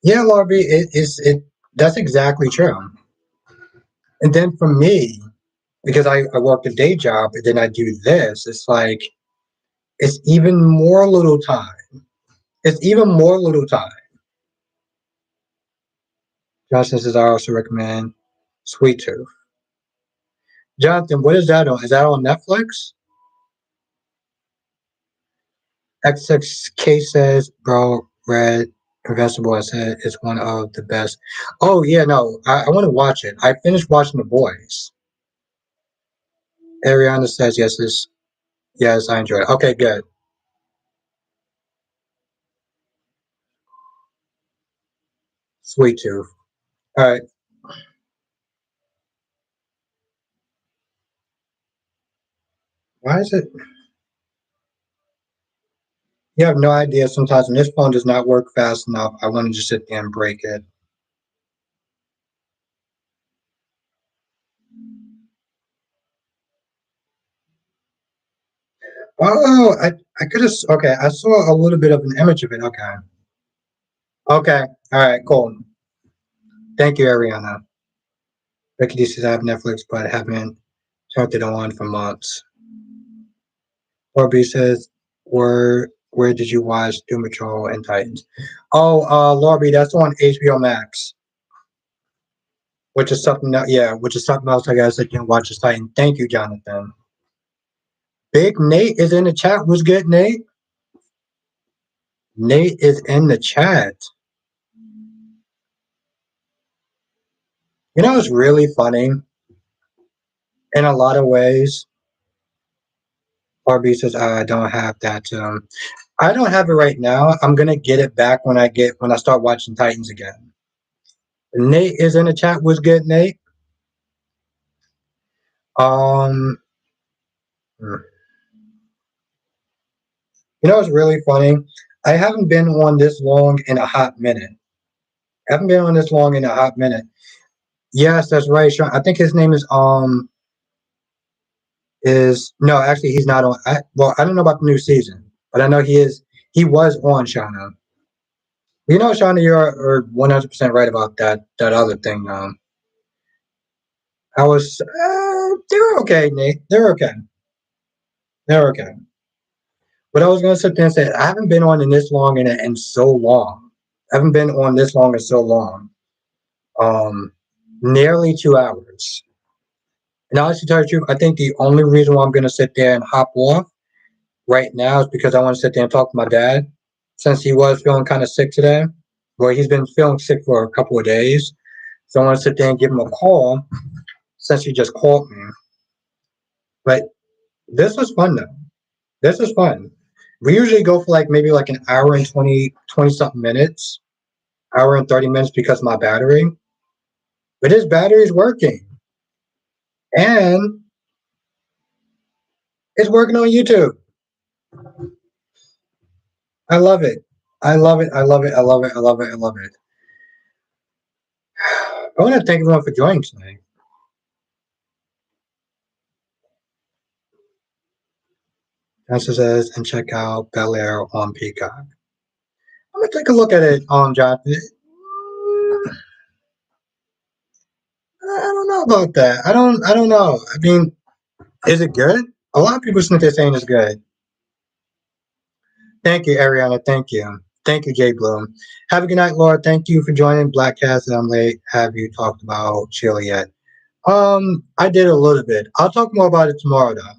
Yeah, Larby, it that's exactly true. And then for me, because I work a day job and then I do this, it's like it's even more little time. It's even more little time. Johnson says I also recommend Sweet Tooth. Jonathan, what is that on? Is that on Netflix? XXK says, bro, Red Invincible I said is one of the best. Oh yeah, no, I want to watch it. I finished watching The Boys. Ariana says yes, I enjoyed it. Okay, good. Sweet Tooth. All right. Why is it? You have no idea. Sometimes when this phone does not work fast enough, I want to just sit there and break it. Oh, I could have. Okay, I saw a little bit of an image of it. Okay. Okay. All right. Cool. Thank you, Ariana. Becky D says I have Netflix, but I haven't turned it on for months. Orby says, where did you watch Doom Patrol and Titans? Oh, Lorby, that's on HBO Max, which is something that which is something else I guess I can watch this Titan. Thank you, Jonathan. Big Nate is in the chat. What's good, Nate? Nate is in the chat. You know, it's really funny in a lot of ways. RB says I don't have that. I don't have it right now. I'm gonna get it back when I start watching Titans again. Nate is in the chat. Was good, Nate? Um, you know what's really funny? I haven't been on this long in a hot minute. I haven't been on this long in a hot minute. Yes, that's right, Sean. I think his name is no, actually he's not on. I don't know about the new season, but I know he is. He was on Shauna. You know, Shauna, you're 100% right about that other thing. I was. They're okay, Nate. They're okay. They're okay. But I was gonna sit there and say I haven't been on in this long in so long. I haven't been on this long in so long. Um, Nearly 2 hours. And honestly, to tell you the truth, I think the only reason why I'm gonna sit there and hop off right now is because I want to sit there and talk to my dad, since he was feeling kind of sick today. Well, he's been feeling sick for a couple of days, so I want to sit there and give him a call since he just called me. But this was fun though. This was fun. We usually go for like maybe like an hour and 20 something minutes, hour and 30 minutes because of my battery. But his battery is working. And it's working on YouTube. I love it. I love it. I love it. I love it. I love it. I love it. I want to thank everyone for joining tonight. Johnson says, and check out Bel Air on Peacock. I'm gonna take a look at it, Jonathan. I don't know about that. I don't know. I mean, is it good? A lot of people think they're saying it's good. Thank you, Ariana. Thank you. Thank you, Jay Bloom. Have a good night, Laura. Thank you for joining Black Cast. I'm late. Have you talked about Chile yet? I did a little bit. I'll talk more about it tomorrow, though.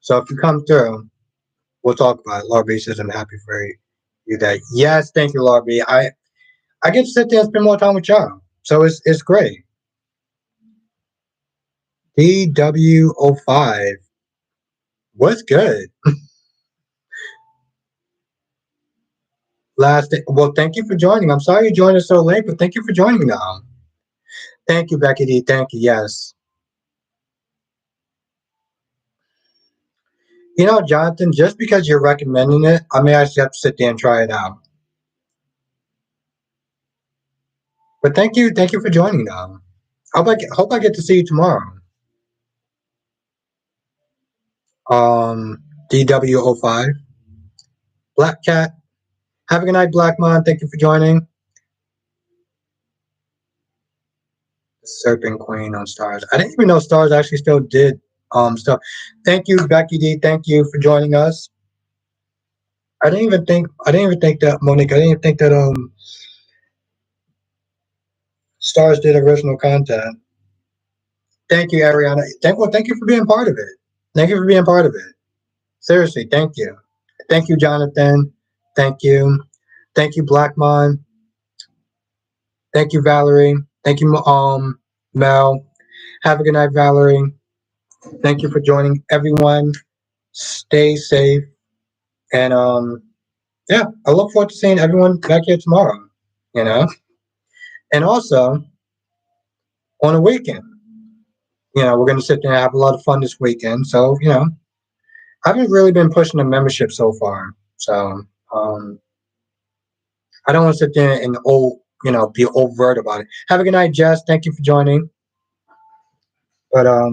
So if you come through, we'll talk about it. Laura B says I'm happy for you that. Yes, thank you, Laura B. I get to sit there and spend more time with y'all, so it's great. DW05. What's good? Last day. Well, thank you for joining. I'm sorry you joined us so late, but thank you for joining now. Thank you, Becky D. Thank you. Yes. You know, Jonathan, just because you're recommending it, I may actually have to sit there and try it out. But thank you for joining now. Hope I get to see you tomorrow. DW05. Black Cat. Have a good night, Black Mon. Thank you for joining. Serpent Queen on Stars. I didn't even know Stars actually still did stuff. Thank you, Becky D. Thank you for joining us. I didn't even think that Monique. I didn't even think that Stars did original content. Thank you, Ariana. Thank you for being part of it. Thank you for being part of it. Seriously, thank you. Thank you, Jonathan. Thank you. Thank you, Blackmon. Thank you, Valerie. Thank you, Mel. Have a good night, Valerie. Thank you for joining everyone. Stay safe. And yeah, I look forward to seeing everyone back here tomorrow. You know? And also on a weekend. We're gonna sit there and have a lot of fun this weekend. So, I haven't really been pushing the membership so far. So I don't want to sit there and be overt about it. Have a good night, Jess. Thank you for joining. But yeah.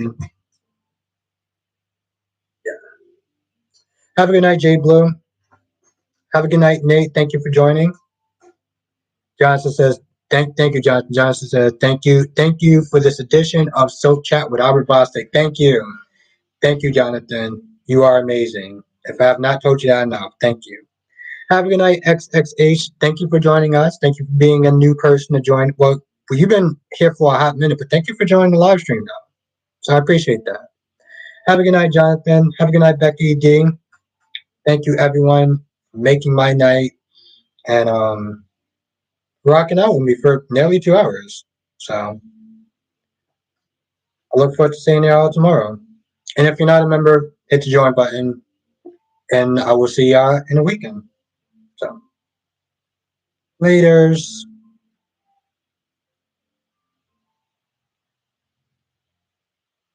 Have a good night, Jay Blue. Have a good night, Nate. Thank you for joining. Johnson says, thank you, Johnson. Johnson says, thank you for this edition of Soap Chat with Albert Bostic. Thank you. Thank you, Jonathan. You are amazing. If I have not told you that enough, thank you. Have a good night, XXH. Thank you for joining us. Thank you for being a new person to join. Well, you've been here for a hot minute, but thank you for joining the live stream now. So I appreciate that. Have a good night, Jonathan. Have a good night, Becky D. Thank you, everyone, for making my night and rocking out with me for nearly 2 hours. So I look forward to seeing you all tomorrow. And if you're not a member, hit the join button. and I will see y'all in a weekend. So, laters.